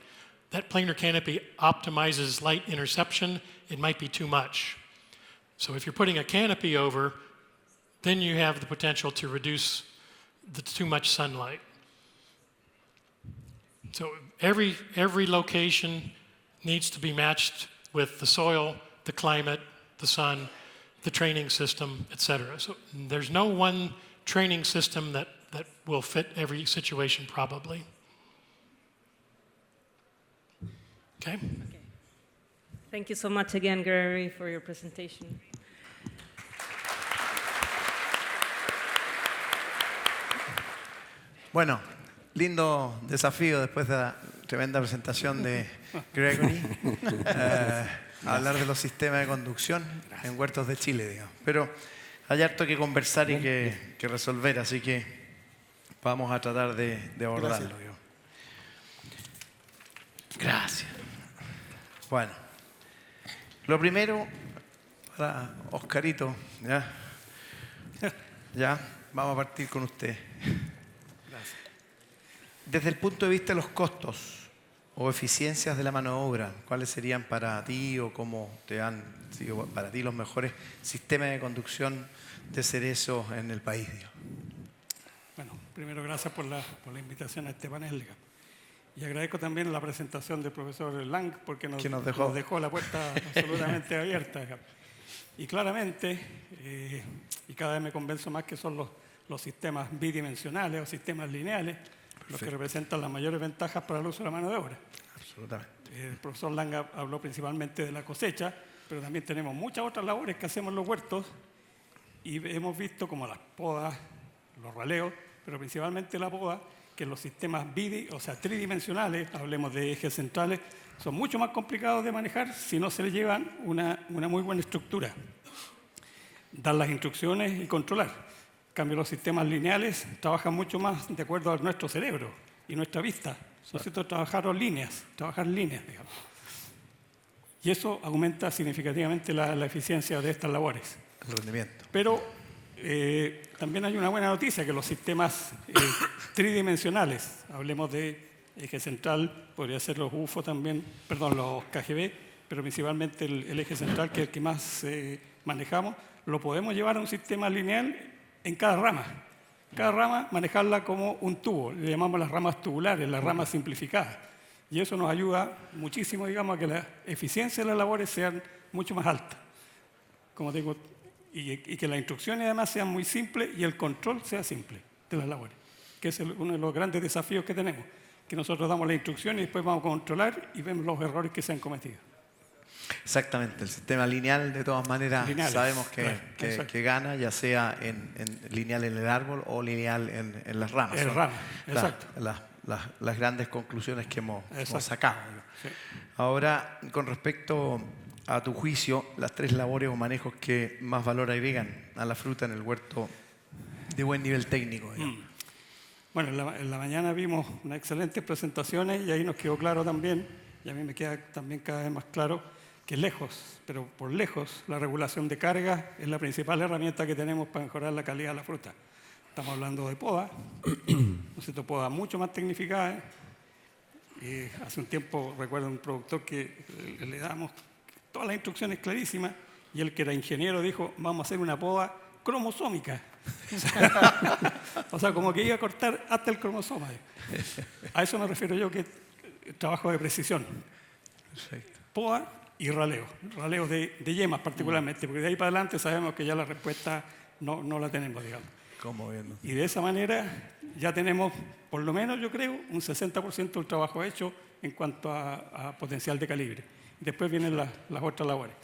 that planar canopy optimizes light interception. It might be too much. So if you're putting a canopy over, then you have the potential to reduce the too much sunlight. So every location needs to be matched with the soil, the climate, the sun, the training system, etc. So there's no one training system that will fit every situation probably. Okay? Thank you so much again, Gregory, for your presentation. Bueno, lindo desafío después de la tremenda presentación de Gregory. Hablar de los sistemas de conducción en huertos de Chile, digamos. Pero hay harto que conversar y que resolver, así que vamos a tratar de abordarlo. Gracias. Bueno, lo primero para Oscarito, ya, vamos a partir con usted. Gracias. Desde el punto de vista de los costos o eficiencias de la mano de obra, ¿cuáles serían para ti o cómo te han sido para ti los mejores sistemas de conducción de cerezos en el país? Bueno, primero gracias por la invitación a este panel, digamos. Y agradezco también la presentación del profesor Lang, porque nos dejó la puerta absolutamente abierta, digamos. Y claramente, y cada vez me convenzo más que son los sistemas bidimensionales o sistemas lineales los que representan las mayores ventajas para el uso de la mano de obra. Absolutamente. El profesor Lang habló principalmente de la cosecha, pero también tenemos muchas otras labores que hacemos en los huertos y hemos visto como las podas, los raleos, pero principalmente la poda, que los sistemas tridimensionales, hablemos de ejes centrales, son mucho más complicados de manejar si no se les llevan una muy buena estructura. Dar las instrucciones y controlar. En cambio, los sistemas lineales trabajan mucho más de acuerdo a nuestro cerebro y nuestra vista. Nosotros trabajar líneas, digamos. Y eso aumenta significativamente la eficiencia de estas labores. El rendimiento. Pero también hay una buena noticia, que los sistemas tridimensionales, hablemos de eje central, podría ser los UFO también, los KGB, pero principalmente el eje central, que es el que más manejamos, lo podemos llevar a un sistema lineal en cada rama. Cada rama manejarla como un tubo, le llamamos las ramas tubulares, las ramas simplificadas. Y eso nos ayuda muchísimo, digamos, a que la eficiencia de las labores sean mucho más alta. Como digo, y que las instrucciones además sean muy simples y el control sea simple de las labores, que es uno de los grandes desafíos que tenemos, que nosotros damos la instrucción y después vamos a controlar y vemos los errores que se han cometido. Exactamente, el sistema lineal de todas maneras sabemos que gana, ya sea en lineal en el árbol o lineal en las ramas. Exacto. Las grandes conclusiones que hemos sacado. Sí. Ahora, con respecto a tu juicio, las tres labores o manejos que más valor agregan a la fruta en el huerto de buen nivel técnico. Bueno, en la mañana vimos unas excelentes presentaciones y ahí nos quedó claro también, y a mí me queda también cada vez más claro, que lejos, pero por lejos, la regulación de cargas es la principal herramienta que tenemos para mejorar la calidad de la fruta. Estamos hablando de poda, poda mucho más tecnificada. Hace un tiempo recuerdo un productor que le damos todas las instrucciones clarísimas y el que era ingeniero dijo, vamos a hacer una poda cromosómica. O sea, como que iba a cortar hasta el cromosoma. A eso me refiero yo, que trabajo de precisión. Perfecto. Poda y raleos de yemas particularmente, porque de ahí para adelante sabemos que ya la respuesta no la tenemos, digamos. ¿Cómo viendo? Y de esa manera ya tenemos, por lo menos yo creo, un 60% del trabajo hecho en cuanto a potencial de calibre. Después vienen las otras labores.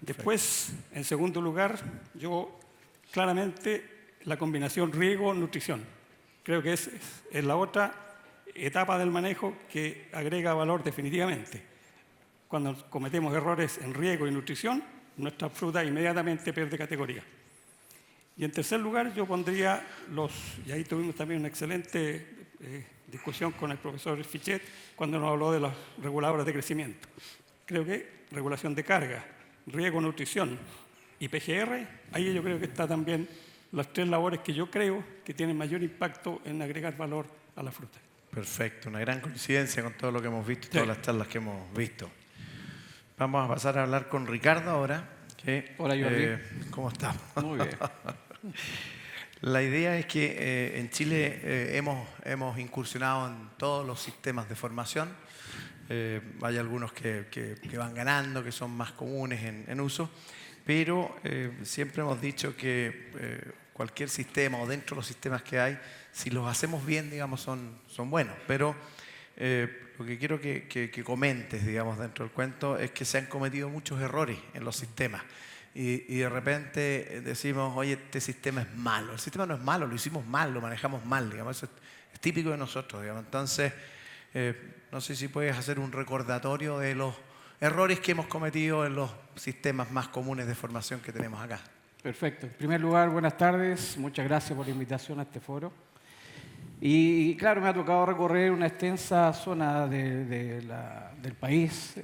Después, en segundo lugar, yo claramente la combinación riego-nutrición. Creo que es la otra etapa del manejo que agrega valor definitivamente. Cuando cometemos errores en riego y nutrición, nuestra fruta inmediatamente pierde categoría. Y en tercer lugar, yo pondría y ahí tuvimos también una excelente discusión con el profesor Fichet cuando nos habló de los reguladores de crecimiento. Creo que regulación de carga, riego, nutrición y PGR, ahí yo creo que está también las tres labores que yo creo que tienen mayor impacto en agregar valor a la fruta. Perfecto, una gran coincidencia con todo lo que hemos visto y todas las charlas que hemos visto. Vamos a pasar a hablar con Ricardo ahora. Hola, Jordi. ¿Cómo estás? Muy bien. La idea es que en Chile hemos incursionado en todos los sistemas de formación. Hay algunos que van ganando, que son más comunes en uso, pero siempre hemos dicho que cualquier sistema o dentro de los sistemas que hay, si los hacemos bien, digamos, son buenos. Pero lo que quiero que comentes, digamos, dentro del cuento es que se han cometido muchos errores en los sistemas. Y de repente decimos, oye, este sistema es malo. El sistema no es malo, lo hicimos mal, lo manejamos mal, digamos. Eso es típico de nosotros, digamos. Entonces, no sé si puedes hacer un recordatorio de los errores que hemos cometido en los sistemas más comunes de formación que tenemos acá. Perfecto. En primer lugar, buenas tardes. Muchas gracias por la invitación a este foro. Y claro, me ha tocado recorrer una extensa zona del país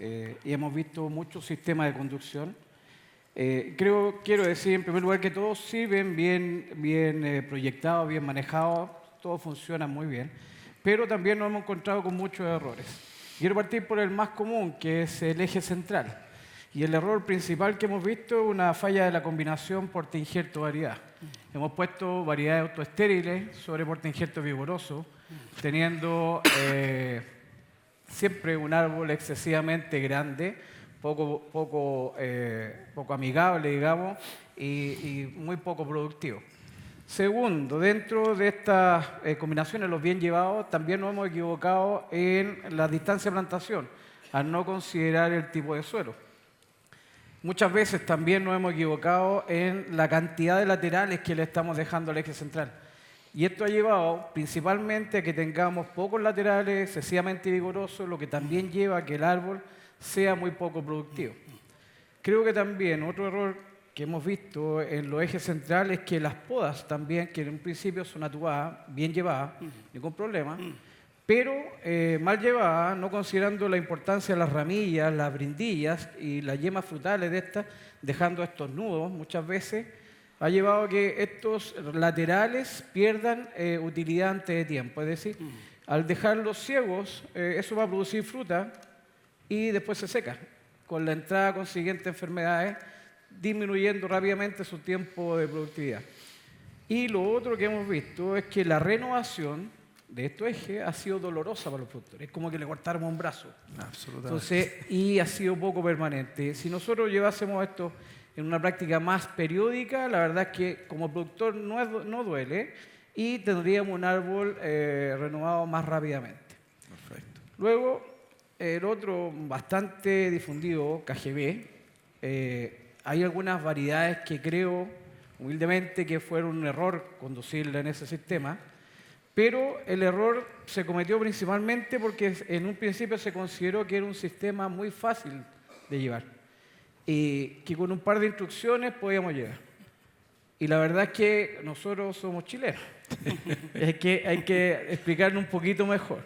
y hemos visto muchos sistemas de conducción. Quiero decir en primer lugar que todos sirven bien proyectados, bien manejados, todos funcionan muy bien, pero también nos hemos encontrado con muchos errores. Quiero partir por el más común, que es el eje central. Y el error principal que hemos visto es una falla de la combinación porte-injerto-variedad. Hemos puesto variedades autoestériles sobre porte-injerto vigoroso, teniendo siempre un árbol excesivamente grande, poco amigable, digamos, y muy poco productivo. Segundo, dentro de estas combinaciones, los bien llevados, también nos hemos equivocado en la distancia de plantación, al no considerar el tipo de suelo. Muchas veces también nos hemos equivocado en la cantidad de laterales que le estamos dejando al eje central. Y esto ha llevado principalmente a que tengamos pocos laterales excesivamente vigorosos, lo que también lleva a que el árbol sea muy poco productivo. Creo que también otro error que hemos visto en los ejes centrales es que las podas también, que en un principio son atuadas, bien llevadas, ningún problema, pero mal llevadas, no considerando la importancia de las ramillas, las brindillas y las yemas frutales de estas, dejando estos nudos muchas veces, ha llevado a que estos laterales pierdan utilidad antes de tiempo. Es decir, al dejarlos ciegos, eso va a producir fruta y después se seca, con la entrada consiguiente de enfermedades, disminuyendo rápidamente su tiempo de productividad. Y lo otro que hemos visto es que la renovación de estos ejes ha sido dolorosa para los productores. Es como que le cortáramos un brazo. Absolutamente. Entonces, y ha sido poco permanente. Si nosotros llevásemos esto en una práctica más periódica, la verdad es que como productor no duele y tendríamos un árbol renovado más rápidamente. Perfecto. Luego, el otro bastante difundido, KGB, hay algunas variedades que creo humildemente que fueron un error conducirla en ese sistema, pero el error se cometió principalmente porque en un principio se consideró que era un sistema muy fácil de llevar y que con un par de instrucciones podíamos llegar. Y la verdad es que nosotros somos chilenos, hay que explicarlo un poquito mejor.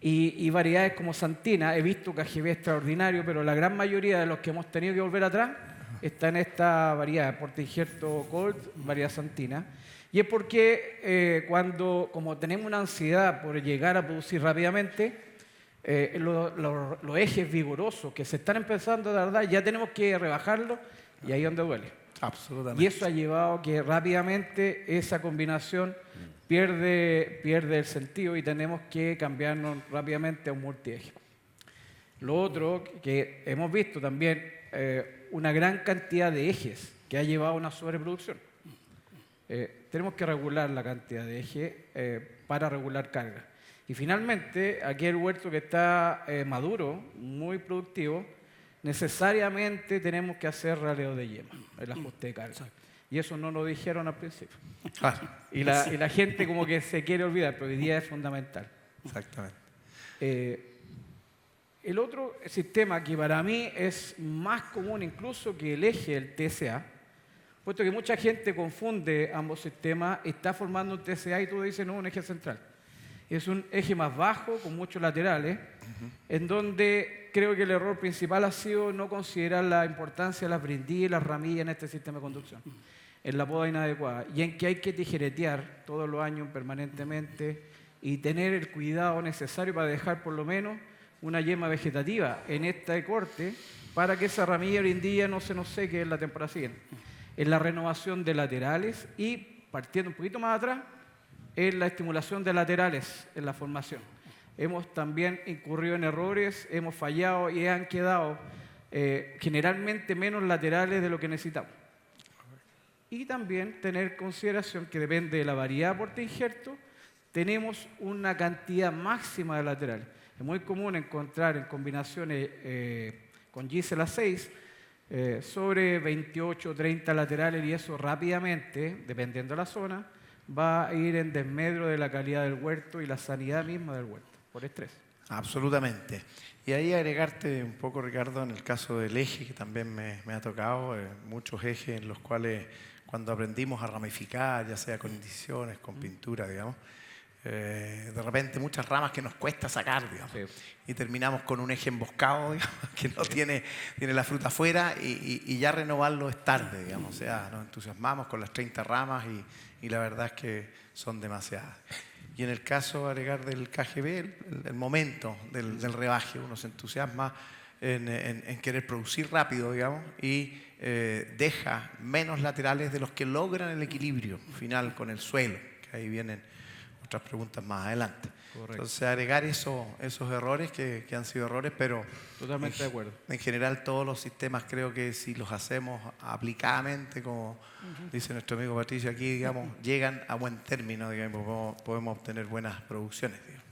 Y variedades como Santina, he visto KGB extraordinario, pero la gran mayoría de los que hemos tenido que volver atrás está en esta variedad, porte-injerto Colt, variedad Santina. Y es porque como tenemos una ansiedad por llegar a producir rápidamente, los ejes vigorosos que se están empezando a dar, ya tenemos que rebajarlos y ahí es donde duele. Absolutamente. Y eso ha llevado a que rápidamente esa combinación pierde el sentido y tenemos que cambiarnos rápidamente a un multieje. Lo otro que hemos visto también, una gran cantidad de ejes que ha llevado a una sobreproducción. Tenemos que regular la cantidad de ejes para regular carga. Y finalmente, aquel huerto que está maduro, muy productivo, necesariamente tenemos que hacer raleo de yema, el ajuste de carga. Y eso no lo dijeron al principio. Claro, Y la gente como que se quiere olvidar, pero hoy día es fundamental. exactamente. El otro sistema que para mí es más común incluso que el eje del TSA, puesto que mucha gente confunde ambos sistemas, está formando un TSA y tú dices, no, un eje central. Es un eje más bajo, con muchos laterales, en donde creo que el error principal ha sido no considerar la importancia de las brindillas y las ramillas en este sistema de conducción, en la poda inadecuada, y en que hay que tijeretear todos los años permanentemente y tener el cuidado necesario para dejar por lo menos una yema vegetativa en este corte para que esa ramilla brindilla no se nos seque en la temporada siguiente. En la renovación de laterales y, partiendo un poquito más atrás, en la estimulación de laterales en la formación. Hemos también incurrido en errores, hemos fallado y han quedado generalmente menos laterales de lo que necesitamos. Y también tener consideración que depende de la variedad de porte injerto, tenemos una cantidad máxima de laterales. Es muy común encontrar en combinaciones con Gisela 6 sobre 28 o 30 laterales y eso rápidamente, dependiendo de la zona, va a ir en desmedro de la calidad del huerto y la sanidad misma del huerto, por estrés. Absolutamente. Y ahí agregarte un poco, Ricardo, en el caso del eje, que también me ha tocado, muchos ejes en los cuales cuando aprendimos a ramificar, ya sea con incisiones, con pintura, digamos, de repente muchas ramas que nos cuesta sacar, digamos, Sí. y terminamos con un eje emboscado, digamos, que no tiene la fruta afuera y ya renovarlo es tarde, digamos, o sea, nos entusiasmamos con las 30 ramas y la verdad es que son demasiadas. Y en el caso, agregar del KGB, el momento del rebaje, uno se entusiasma en querer producir rápido, digamos, y deja menos laterales de los que logran el equilibrio final con el suelo, que ahí vienen otras preguntas más adelante. Correcto. Entonces, agregar esos errores que han sido errores, pero Totalmente de acuerdo. en general todos los sistemas creo que si los hacemos aplicadamente, como dice nuestro amigo Patricio aquí, digamos, llegan a buen término, digamos, podemos obtener buenas producciones, digamos.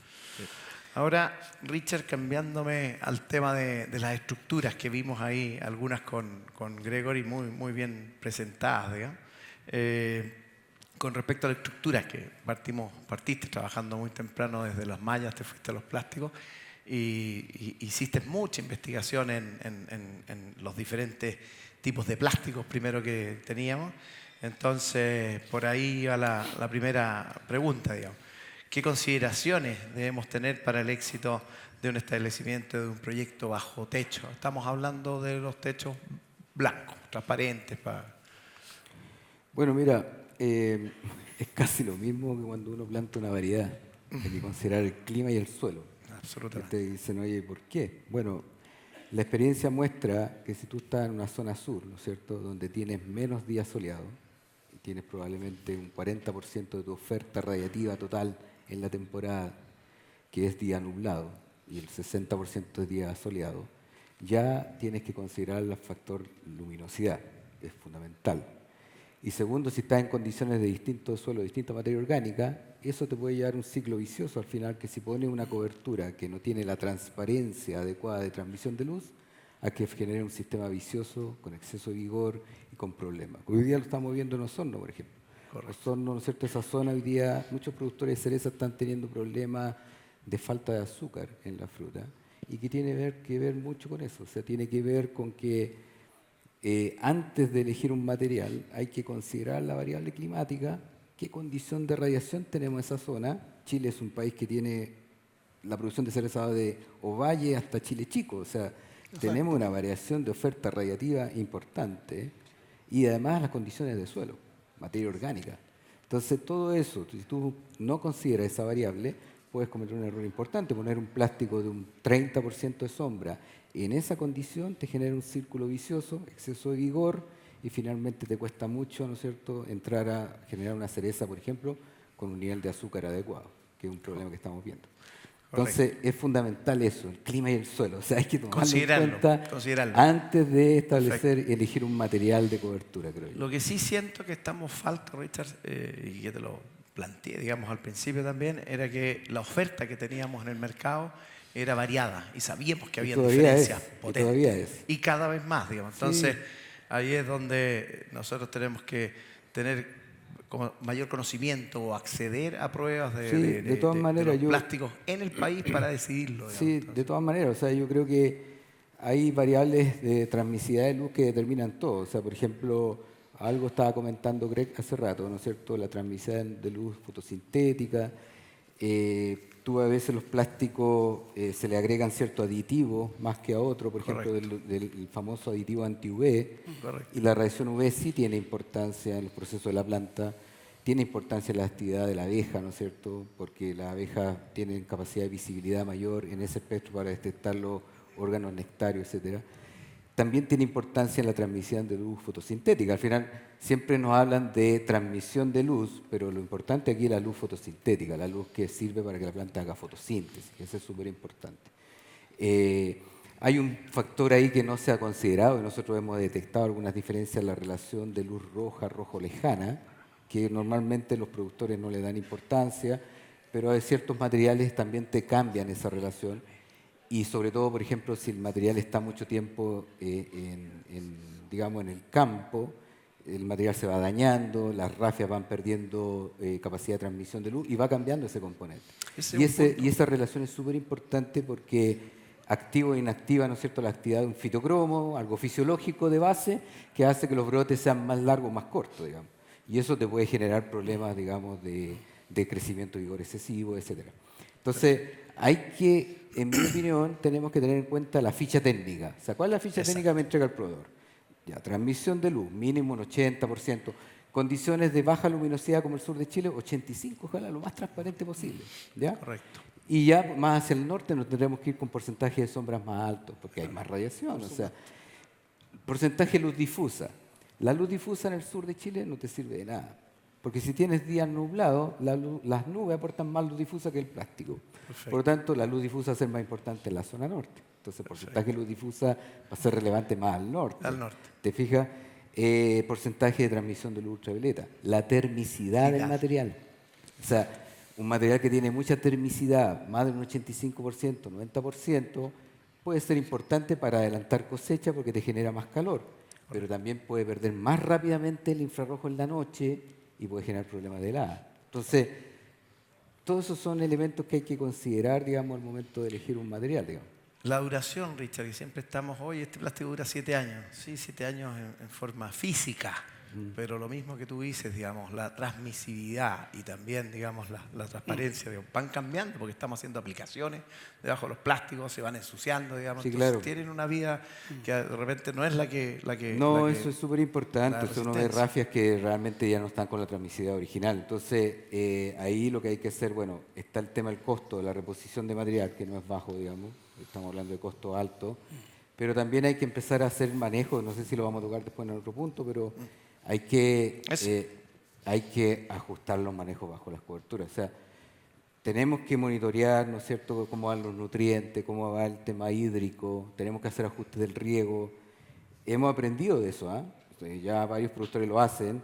Ahora, Richard, cambiándome al tema de las estructuras que vimos ahí, algunas con Gregory muy bien presentadas, digamos. Con respecto a las estructuras que partiste trabajando muy temprano desde las mallas, te fuiste a los plásticos y hiciste mucha investigación en los diferentes tipos de plásticos primero que teníamos. Entonces, por ahí va la primera pregunta, digamos. ¿Qué consideraciones debemos tener para el éxito de un establecimiento, de un proyecto bajo techo? Estamos hablando de los techos blancos, transparentes. Bueno, mira, es casi lo mismo que cuando uno planta una variedad. Hay que considerar el clima y el suelo. Absolutamente. Te dicen, oye, ¿por qué? Bueno, la experiencia muestra que si tú estás en una zona sur, ¿no es cierto?, donde tienes menos días soleados, y tienes probablemente un 40% de tu oferta radiativa total en la temporada, que es día nublado, y el 60% es día soleado, ya tienes que considerar el factor luminosidad, es fundamental. Y segundo, si estás en condiciones de distinto suelo, distinta materia orgánica, eso te puede llevar un ciclo vicioso al final, que si pones una cobertura que no tiene la transparencia adecuada de transmisión de luz, a que genere un sistema vicioso, con exceso de vigor y con problemas. Hoy día lo estamos viendo en Osorno, por ejemplo. Osorno, ¿no es cierto?, esa zona hoy día, muchos productores de cereza están teniendo problemas de falta de azúcar en la fruta, y que tiene que ver mucho con eso. O sea, tiene que ver con que antes de elegir un material hay que considerar la variable climática, qué condición de radiación tenemos en esa zona. Chile es un país que tiene la producción de cereza de Ovalle hasta Chile Chico, o sea, tenemos una variación de oferta radiativa importante, y además las condiciones de suelo, materia orgánica. Entonces, todo eso, si tú no consideras esa variable, puedes cometer un error importante. Poner un plástico de un 30% de sombra en esa condición te genera un círculo vicioso, exceso de vigor, y finalmente te cuesta mucho, ¿no es cierto?, entrar a generar una cereza, por ejemplo, con un nivel de azúcar adecuado, que es un problema que estamos viendo. Entonces, es fundamental eso, el clima y el suelo. O sea, hay que tomarlo en cuenta antes de establecer, elegir un material de cobertura, creo yo. Lo que sí siento que estamos faltos, Richard, y que te lo planteé, digamos, al principio también, era que la oferta que teníamos en el mercado era variada y sabíamos que había diferencias potentes. Todavía es. Y cada vez más, digamos. Entonces, ahí es donde nosotros tenemos que tener como mayor conocimiento o acceder a pruebas Sí, de todas maneras, los plásticos en el país para decidirlo. Sí, digamos. de todas maneras, o sea, yo creo que hay variables de transmisividad de luz que determinan todo. O sea, por ejemplo, algo estaba comentando Greg hace rato, ¿no es cierto? La transmisividad de luz fotosintética. Tú a veces los plásticos se le agregan ciertos aditivos más que a otros, por ejemplo, del famoso aditivo anti-UV. Correcto. Y la radiación UV sí tiene importancia en los procesos de la planta, tiene importancia en la actividad de la abeja, ¿no es cierto? Porque las abejas tienen capacidad de visibilidad mayor en ese espectro para detectar los órganos nectarios, etcétera. También tiene importancia en la transmisión de luz fotosintética. Al final siempre nos hablan de transmisión de luz, pero lo importante aquí es la luz fotosintética, la luz que sirve para que la planta haga fotosíntesis, que eso es súper importante. Hay un factor ahí que no se ha considerado y nosotros hemos detectado algunas diferencias en la relación de luz roja, rojo lejana, que normalmente los productores no le dan importancia, pero hay ciertos materiales también te cambian esa relación. Y sobre todo, por ejemplo, si el material está mucho tiempo digamos, en el campo, el material se va dañando, las rafias van perdiendo capacidad de transmisión de luz y va cambiando ese componente. Y esa relación es súper importante porque activo e inactiva, ¿no es cierto?, la actividad de un fitocromo, algo fisiológico de base, que hace que los brotes sean más largos o más cortos, digamos. Y eso te puede generar problemas, digamos, de crecimiento de vigor excesivo, etc. Entonces, hay que, en mi opinión, tenemos que tener en cuenta la ficha técnica. O sea, ¿cuál es la ficha técnica que me entrega el proveedor? Ya, transmisión de luz, mínimo un 80%. Condiciones de baja luminosidad como el sur de Chile, 85, ojalá lo más transparente posible. ¿Ya? Correcto. Y ya más hacia el norte nos tendremos que ir con porcentaje de sombras más altos, porque hay más radiación. O sea, porcentaje de luz difusa. La luz difusa en el sur de Chile no te sirve de nada. Porque si tienes días nublados, las nubes aportan más luz difusa que el plástico. Perfecto. Por lo tanto, la luz difusa va a ser más importante en la zona norte. Entonces, el porcentaje de luz difusa va a ser relevante más al norte. Al norte. ¿Te fijas? Porcentaje de transmisión de luz ultravioleta. La termicidad del material. O sea, un material que tiene mucha termicidad, más del 85%, 90%, puede ser importante para adelantar cosecha porque te genera más calor. Pero también puede perder más rápidamente el infrarrojo en la noche y puede generar problemas de helada. Entonces, todos esos son elementos que hay que considerar, digamos, al momento de elegir un material, digamos. La duración, Richard, que siempre estamos hoy, este plástico dura 7 años, sí, 7 años en forma física, pero lo mismo que tú dices, digamos, la transmisividad y también, digamos, la transparencia, digamos, van cambiando porque estamos haciendo aplicaciones debajo de los plásticos, se van ensuciando, digamos, Sí, entonces claro. tienen una vida que de repente no es la que No, la que- eso es súper importante. la Son unas resistencia. rafias que realmente ya no están con la transmisividad original. Entonces, ahí lo que hay que hacer, bueno, está el tema del costo de la reposición de material, que no es bajo, digamos. Estamos hablando de costo alto. Pero también hay que empezar a hacer manejo, no sé si lo vamos a tocar después en otro punto, pero hay que ajustar los manejos bajo las coberturas. O sea, tenemos que monitorear, ¿no es cierto?, cómo van los nutrientes, cómo va el tema hídrico, tenemos que hacer ajustes del riego. Hemos aprendido de eso, ¿ah? Ya varios productores lo hacen,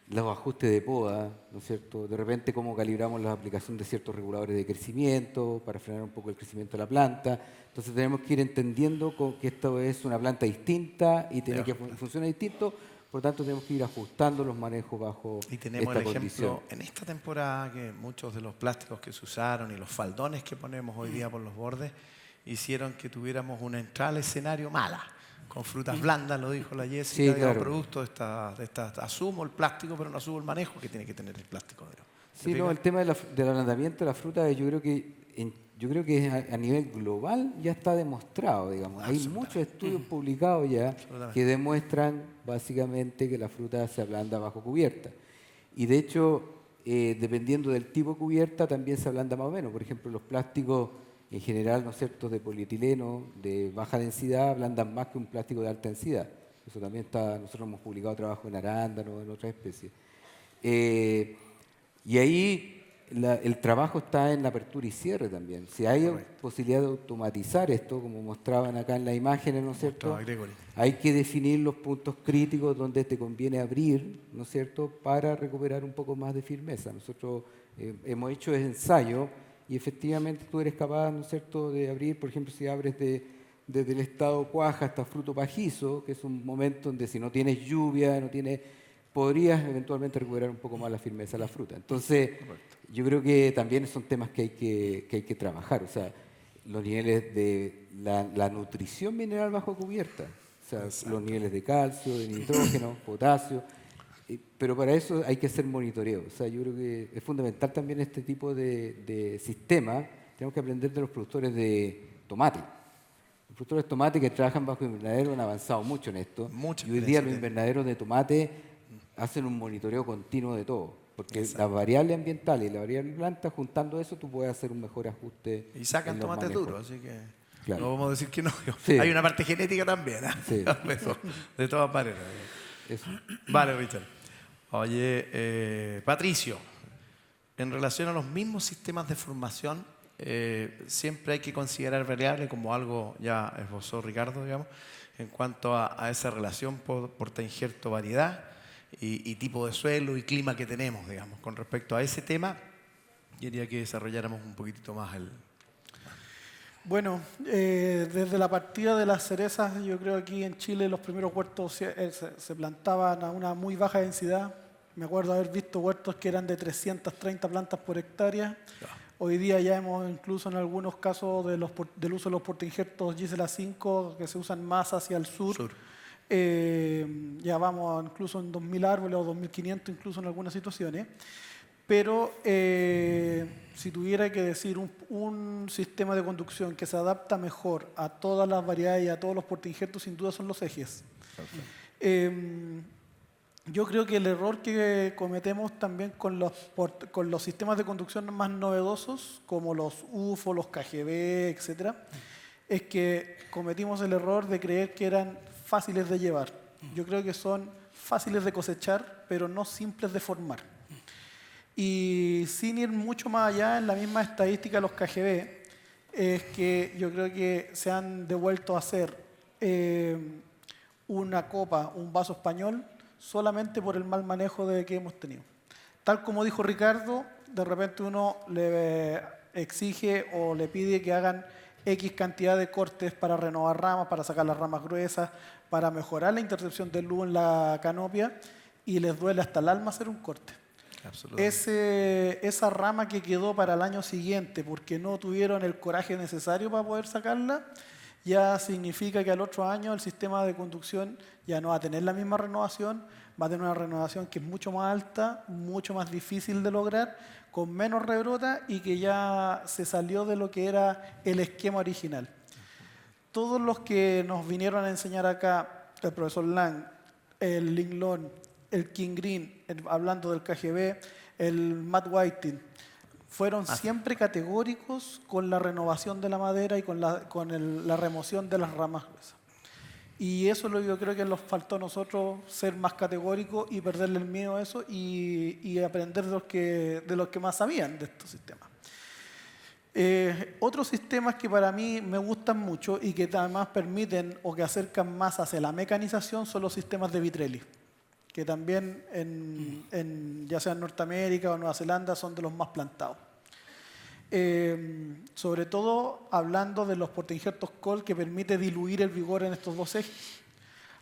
los ajustes de poda, ¿no es cierto? De repente cómo calibramos la aplicación de ciertos reguladores de crecimiento para frenar un poco el crecimiento de la planta. Entonces tenemos que ir entendiendo que esto es una planta distinta y tiene que funciona distinto, por lo tanto tenemos que ir ajustando los manejos bajo Y tenemos esta el ejemplo condición. en esta temporada que muchos de los plásticos que se usaron y los faldones que ponemos hoy día por los bordes hicieron que tuviéramos una entrada al escenario mala, con frutas blandas, lo dijo la Jessica, Sí, digamos, claro. producto de esta, asumo el plástico, pero no asumo el manejo que tiene que tener el plástico. digamos. ¿Te Sí, no, fijas? el tema del ablandamiento de la fruta, yo creo que a nivel global ya está demostrado, digamos. Hay muchos estudios publicados ya Absolutamente. que demuestran básicamente que la fruta se ablanda bajo cubierta. Y de hecho, dependiendo del tipo de cubierta, también se ablanda más o menos. Por ejemplo, los plásticos en general, ¿no es cierto?, de polietileno, de baja densidad, ablandan más que un plástico de alta densidad. Eso también está, nosotros hemos publicado trabajo en arándano, en otras especies. Y ahí el trabajo está en la apertura y cierre también. Si hay posibilidad de automatizar esto, como mostraban acá en las imágenes, ¿no es cierto? Mostraba Gregory. Hay que definir los puntos críticos donde te conviene abrir, ¿no es cierto?, para recuperar un poco más de firmeza. Nosotros hemos hecho ensayos y efectivamente tú eres capaz, ¿no es cierto?, de abrir, por ejemplo, si abres de desde el estado cuaja hasta fruto pajizo, que es un momento donde si no tienes lluvia, podrías eventualmente recuperar un poco más la firmeza de la fruta. Entonces, yo creo que también son temas que hay que trabajar. O sea, los niveles de la nutrición mineral bajo cubierta, o sea, los niveles de calcio, de nitrógeno, potasio, pero para eso hay que hacer monitoreo. O sea, yo creo que es fundamental también este tipo de sistema. Tenemos que aprender de los productores de tomate. Los productores de tomate que trabajan bajo invernadero han avanzado mucho en esto. Y hoy día los invernaderos de tomate hacen un monitoreo continuo de todo. Porque las variables ambientales y la variable planta, juntando eso, tú puedes hacer un mejor ajuste. Y sacan en los tomates manejos. duros, así que Claro. no vamos a decir que no. Sí. Hay una parte genética también, ¿eh? Sí. Eso, de todas maneras. Eso. Vale, Richard. Oye, Patricio, en relación a los mismos sistemas de formación, siempre hay que considerar variables como algo ya esbozó Ricardo, digamos, en cuanto a esa relación porta injerto variedad y tipo de suelo y clima que tenemos, digamos. Con respecto a ese tema, quería que desarrolláramos un poquitito más el... Bueno, desde la partida de las cerezas, yo creo que aquí en Chile los primeros huertos se plantaban a una muy baja densidad. Me acuerdo haber visto huertos que eran de 330 plantas por hectárea. Hoy día ya hemos incluso en algunos casos del uso de los portainjertos Gisela 5 que se usan más hacia el sur. Ya vamos incluso en 2.000 árboles o 2.500 incluso en algunas situaciones. Pero si tuviera que decir un sistema de conducción que se adapta mejor a todas las variedades y a todos los portainjertos, sin duda son los ejes. Yo creo que el error que cometemos también con los sistemas de conducción más novedosos, como los UFO, los KGB, etc., es que cometimos el error de creer que eran fáciles de llevar. Yo creo que son fáciles de cosechar, pero no simples de formar. Y sin ir mucho más allá, en la misma estadística de los KGB, es que yo creo que se han devuelto a hacer una copa, un vaso español, solamente por el mal manejo que hemos tenido. Tal como dijo Ricardo, de repente uno le exige o le pide que hagan X cantidad de cortes para renovar ramas, para sacar las ramas gruesas, para mejorar la intercepción de luz en la canopia, y les duele hasta el alma hacer un corte. Esa rama que quedó para el año siguiente porque no tuvieron el coraje necesario para poder sacarla, ya significa que al otro año el sistema de conducción ya no va a tener la misma renovación, va a tener una renovación que es mucho más alta, mucho más difícil de lograr, con menos rebrota y que ya se salió de lo que era el esquema original. Todos los que nos vinieron a enseñar acá, el profesor Lang, el Linglon, el King Green, hablando del KGB, el Matt Whiting, fueron siempre categóricos con la renovación de la madera y con la remoción de las ramas gruesas. Y eso yo creo que nos faltó a nosotros ser más categóricos y perderle el miedo a eso y aprender de los que más sabían de estos sistemas. Otros sistemas que para mí me gustan mucho y que además permiten o que acercan más hacia la mecanización son los sistemas de Vitrelli, que también ya sea en Norteamérica o Nueva Zelanda son de los más plantados. Sobre todo hablando de los portainjertos Cole, que permite diluir el vigor en estos dos ejes.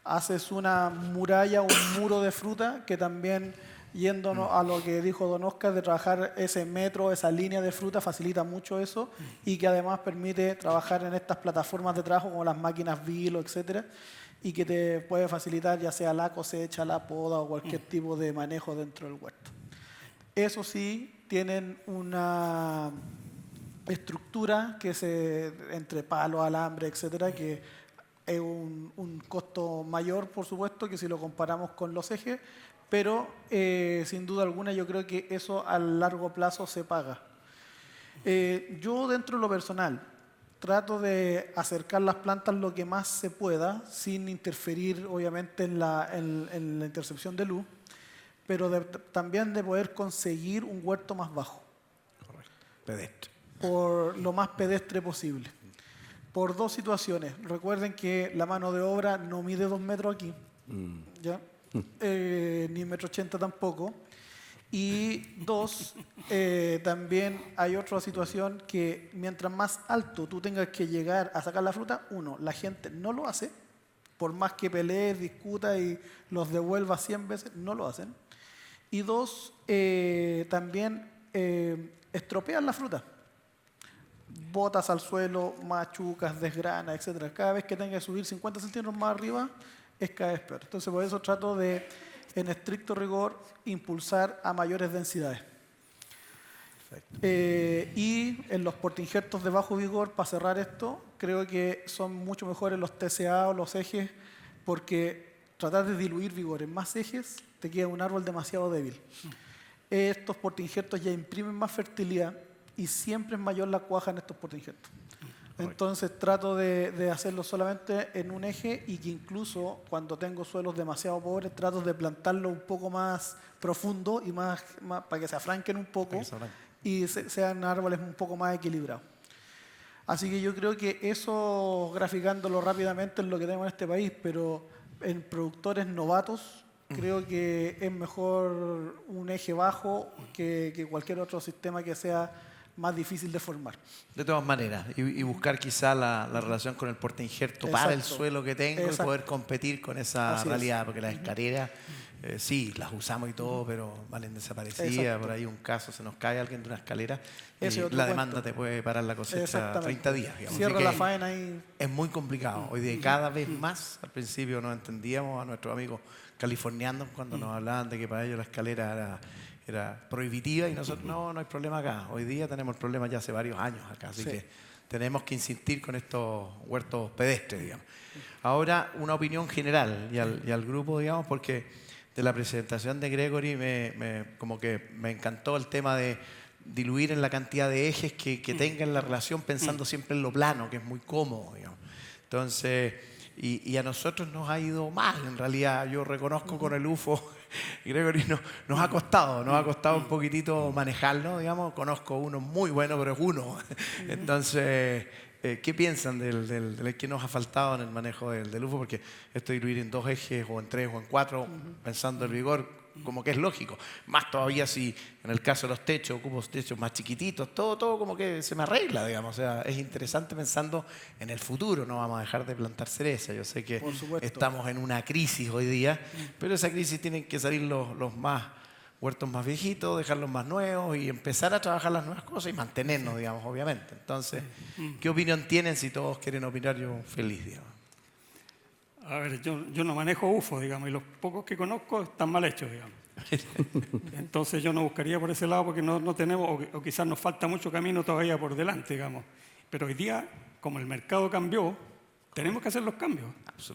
Haces una muralla, un muro de fruta, que también, yéndonos a lo que dijo don Oscar, de trabajar ese metro, esa línea de fruta, facilita mucho eso, y que además permite trabajar en estas plataformas de trabajo como las máquinas Vilo, etcétera, y que te puede facilitar ya sea la cosecha, la poda o cualquier tipo de manejo dentro del huerto. Eso sí, tienen una estructura que entre palo, alambre, etcétera, que es un costo mayor, por supuesto, que si lo comparamos con los ejes, pero sin duda alguna yo creo que eso a largo plazo se paga. Yo dentro de lo personal trato de acercar las plantas lo que más se pueda, sin interferir obviamente en la intercepción de luz, pero también de poder conseguir un huerto más bajo. Correcto. Pedestre. Por lo más pedestre posible. Por dos situaciones. Recuerden que la mano de obra no mide 2 metros aquí, ¿ya? Ni 1,80 m tampoco. Y dos, también hay otra situación que mientras más alto tú tengas que llegar a sacar la fruta, uno, la gente no lo hace, por más que pelees, discuta y los devuelva 100 veces, no lo hacen. Y dos, también estropean la fruta. Botas al suelo, machucas, desgrana, etc. Cada vez que tenga que subir 50 centímetros más arriba, es cada vez peor. Entonces, por eso trato de, en estricto rigor, impulsar a mayores densidades. Y en los portainjertos de bajo vigor, para cerrar esto, creo que son mucho mejores los TCA o los ejes, porque tratar de diluir vigor en más ejes te queda un árbol demasiado débil. Estos portainjertos ya imprimen más fertilidad y siempre es mayor la cuaja en estos portainjertos. Entonces trato de hacerlo solamente en un eje y que incluso cuando tengo suelos demasiado pobres trato de plantarlo un poco más profundo y más para que se afranquen un poco y sean árboles un poco más equilibrados. Así que yo creo que eso, graficándolo rápidamente, es lo que tenemos en este país, pero en productores novatos creo que es mejor un eje bajo que cualquier otro sistema que sea más difícil de formar. De todas maneras, y buscar quizá la relación con el portainjerto para el suelo que tengo y poder competir con esa realidad, porque las escaleras, sí, las usamos y todo, pero valen desaparecidas. Por ahí un caso, se nos cae alguien de una escalera y la demanda te puede parar la cosecha 30 días. Digamos. Cierra la faena ahí. Es muy complicado. Hoy día cada vez más, al principio no entendíamos a nuestros amigos californianos cuando nos hablaban de que para ellos la escalera era prohibitiva y nosotros no hay problema acá. Hoy día tenemos el problema ya hace varios años acá, así que tenemos que insistir con estos huertos pedestres, digamos. Ahora, una opinión general y al grupo, digamos, porque de la presentación de Gregory como que me encantó el tema de diluir en la cantidad de ejes que tengan la relación pensando siempre en lo plano, que es muy cómodo, digamos. Entonces, y a nosotros nos ha ido mal, en realidad. Yo reconozco con el UFO, Gregory, nos ha costado un poquitito manejarlo, digamos. Conozco uno muy bueno, pero es uno. Entonces, ¿qué piensan del que nos ha faltado en el manejo del UFO? Porque esto de diluir en 2 ejes, o en 3, o en 4, pensando el vigor, como que es lógico. Más todavía si en el caso de los techos, ocupo techos más chiquititos, todo como que se me arregla, digamos. O sea, es interesante pensando en el futuro. No vamos a dejar de plantar cereza. Yo sé que estamos en una crisis hoy día, pero esa crisis tienen que salir los huertos más viejitos, dejarlos más nuevos y empezar a trabajar las nuevas cosas y mantenernos, digamos, obviamente. Entonces, ¿qué opinión tienen? Si todos quieren opinar, yo feliz, digamos. A ver, yo no manejo UFO, digamos, y los pocos que conozco están mal hechos, digamos. Entonces yo no buscaría por ese lado porque no tenemos, o quizás nos falta mucho camino todavía por delante, digamos. Pero hoy día, como el mercado cambió, tenemos que hacer los cambios.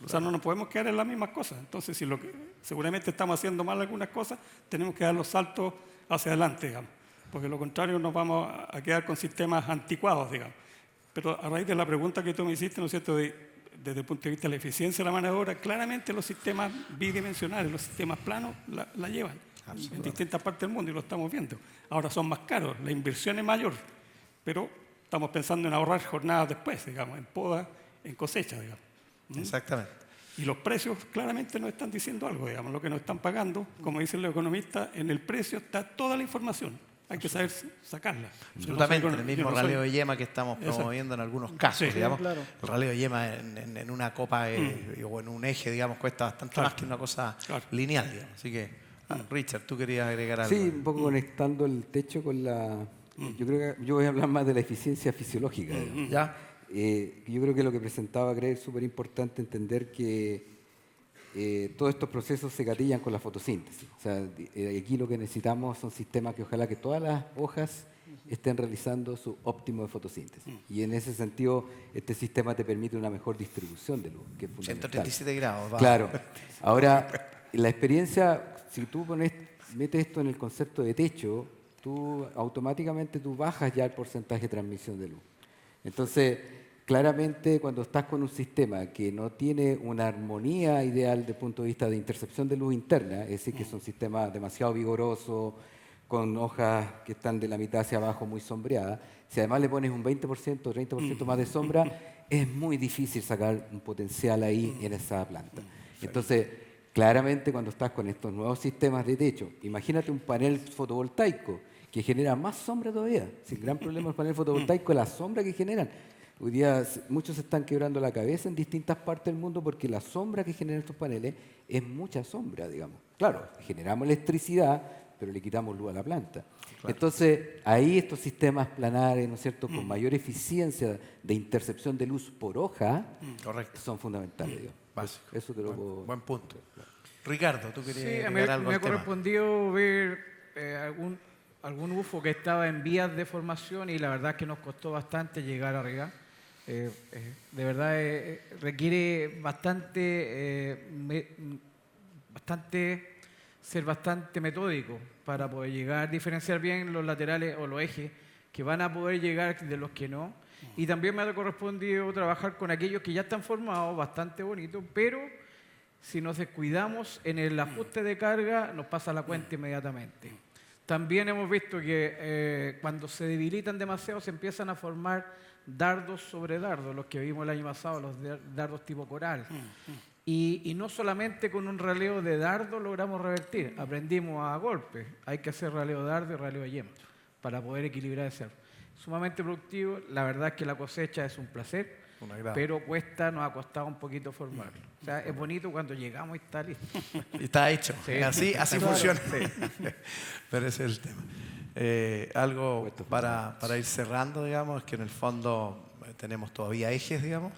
O sea, no nos podemos quedar en las mismas cosas. Entonces, si seguramente estamos haciendo mal algunas cosas, tenemos que dar los saltos hacia adelante, digamos. Porque lo contrario nos vamos a quedar con sistemas anticuados, digamos. Pero a raíz de la pregunta que tú me hiciste, ¿no es cierto?, desde el punto de vista de la eficiencia de la mano de obra, claramente los sistemas bidimensionales, los sistemas planos, la llevan en distintas partes del mundo y lo estamos viendo. Ahora son más caros, la inversión es mayor, pero estamos pensando en ahorrar jornadas después, digamos, en poda, en cosecha, digamos. Exactamente. Y los precios claramente nos están diciendo algo, digamos, lo que nos están pagando, como dicen los economistas, en el precio está toda la información. Hay que saber sacarla. Absolutamente, en el mismo raleo de yema que estamos promoviendo en algunos casos, digamos. Claro. El raleo de yema en una copa o en un eje, digamos, cuesta bastante más que una cosa lineal, digamos. Así que, Richard, tú querías agregar algo. Sí, un poco conectando el techo con la... Yo creo que yo voy a hablar más de la eficiencia fisiológica. ¿Ya? Yo creo que lo que presentaba Greg es súper importante entender que todos estos procesos se gatillan con la fotosíntesis. O sea, aquí lo que necesitamos son sistemas que ojalá que todas las hojas estén realizando su óptimo de fotosíntesis. Y en ese sentido, este sistema te permite una mejor distribución de luz, que es fundamental. 137 grados. Va. Claro. Ahora, la experiencia, si tú metes esto en el concepto de techo, automáticamente tú bajas ya el porcentaje de transmisión de luz. Entonces, claramente, cuando estás con un sistema que no tiene una armonía ideal desde el punto de vista de intercepción de luz interna, es decir, que es un sistema demasiado vigoroso, con hojas que están de la mitad hacia abajo muy sombreadas, si además le pones un 20% o 30% más de sombra, es muy difícil sacar un potencial ahí en esa planta. Entonces, claramente cuando estás con estos nuevos sistemas de techo, imagínate un panel fotovoltaico que genera más sombra todavía. Si el gran problema del panel fotovoltaico es la sombra que generan. Hoy día muchos se están quebrando la cabeza en distintas partes del mundo porque la sombra que generan estos paneles es mucha sombra, digamos. Claro, generamos electricidad, pero le quitamos luz a la planta. Claro. Entonces, ahí estos sistemas planares, ¿no es cierto?, con mayor eficiencia de intercepción de luz por hoja, son fundamentales. Básico. Eso te lo puedo... Buen punto. Ricardo, tú querías Sí, agregar algo me ha al tema. correspondido ver algún UFO que estaba en vías de formación y la verdad es que nos costó bastante llegar arriba. De verdad requiere ser bastante metódico para poder llegar, diferenciar bien los laterales o los ejes que van a poder llegar de los que no. Y también me ha correspondido trabajar con aquellos que ya están formados, bastante bonitos, pero si nos descuidamos en el ajuste de carga nos pasa la cuenta inmediatamente. También hemos visto que cuando se debilitan demasiado se empiezan a formar dardos sobre dardos, los que vimos el año pasado, los dardos tipo coral. Y no solamente con un raleo de dardo logramos revertir, aprendimos a golpes. Hay que hacer raleo de dardo y raleo de yema para poder equilibrar ese árbol. Sumamente productivo, la verdad es que la cosecha es un placer, pero nos ha costado un poquito formarlo. O sea, es bonito cuando llegamos y está listo. Y está hecho, sí. así funciona. Sí. Pero ese es el tema. Algo para ir cerrando, digamos, es que en el fondo tenemos todavía ejes, digamos,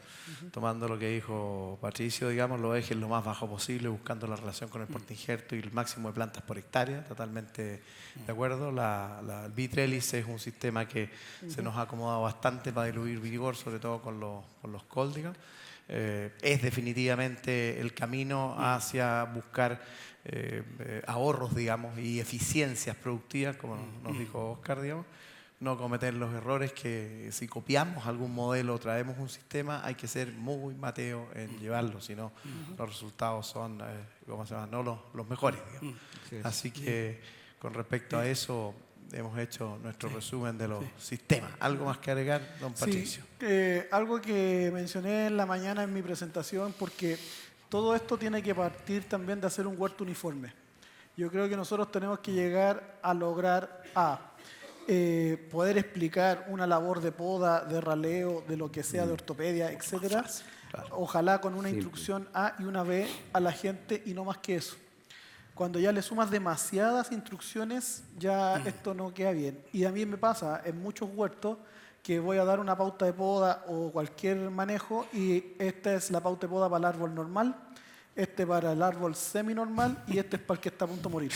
tomando lo que dijo Patricio, digamos, los ejes lo más bajo posible, buscando la relación con el portainjerto y el máximo de plantas por hectárea, totalmente de acuerdo. El bitrelis es un sistema que se nos ha acomodado bastante para diluir vigor, sobre todo con los col, digamos. Es definitivamente el camino hacia buscar ahorros, digamos, y eficiencias productivas, como nos dijo Oscar, digamos. No cometer los errores que si copiamos algún modelo o traemos un sistema, hay que ser muy mateo en llevarlo, si no los resultados son, no los mejores, digamos. Así que con respecto a eso hemos hecho nuestro resumen de los sistemas. ¿Algo más que agregar, don Patricio? Sí, algo que mencioné en la mañana en mi presentación, porque todo esto tiene que partir también de hacer un huerto uniforme. Yo creo que nosotros tenemos que llegar a lograr poder explicar una labor de poda, de raleo, de lo que sea, de ortopedia, etcétera. Ojalá con una instrucción A y una B a la gente y no más que eso. Cuando ya le sumas demasiadas instrucciones, ya esto no queda bien. Y a mí me pasa en muchos huertos que voy a dar una pauta de poda o cualquier manejo y esta es la pauta de poda para el árbol normal, este para el árbol seminormal y este es para el que está a punto de morir.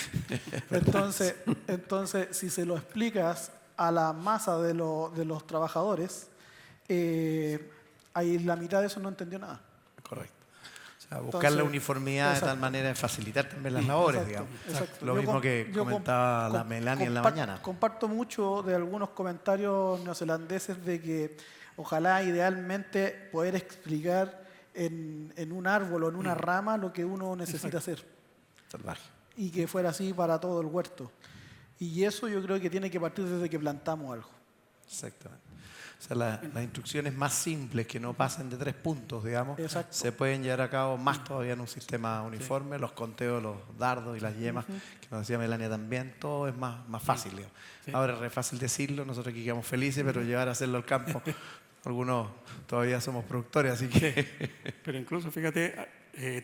Entonces, si se lo explicas a la masa de los trabajadores, ahí la mitad de eso no entendió nada. Correcto. O sea, buscar la uniformidad de tal manera de facilitar también las labores, digamos. Exacto. Lo mismo que comentaba la Melanie en la mañana. Comparto mucho de algunos comentarios neozelandeses de que ojalá idealmente poder explicar en un árbol o en una rama lo que uno necesita hacer. Salvaje. Y que fuera así para todo el huerto. Y eso yo creo que tiene que partir desde que plantamos algo. Exactamente. O sea, las instrucciones más simples que no pasen de 3 puntos, digamos, se pueden llevar a cabo más todavía en un sistema uniforme. Los conteos, los dardos y las yemas, que nos decía Melania también, todo es más fácil, digamos. Ahora es re fácil decirlo, nosotros aquí quedamos felices, pero llevar a hacerlo al campo, algunos todavía somos productores, así que... Pero incluso, fíjate,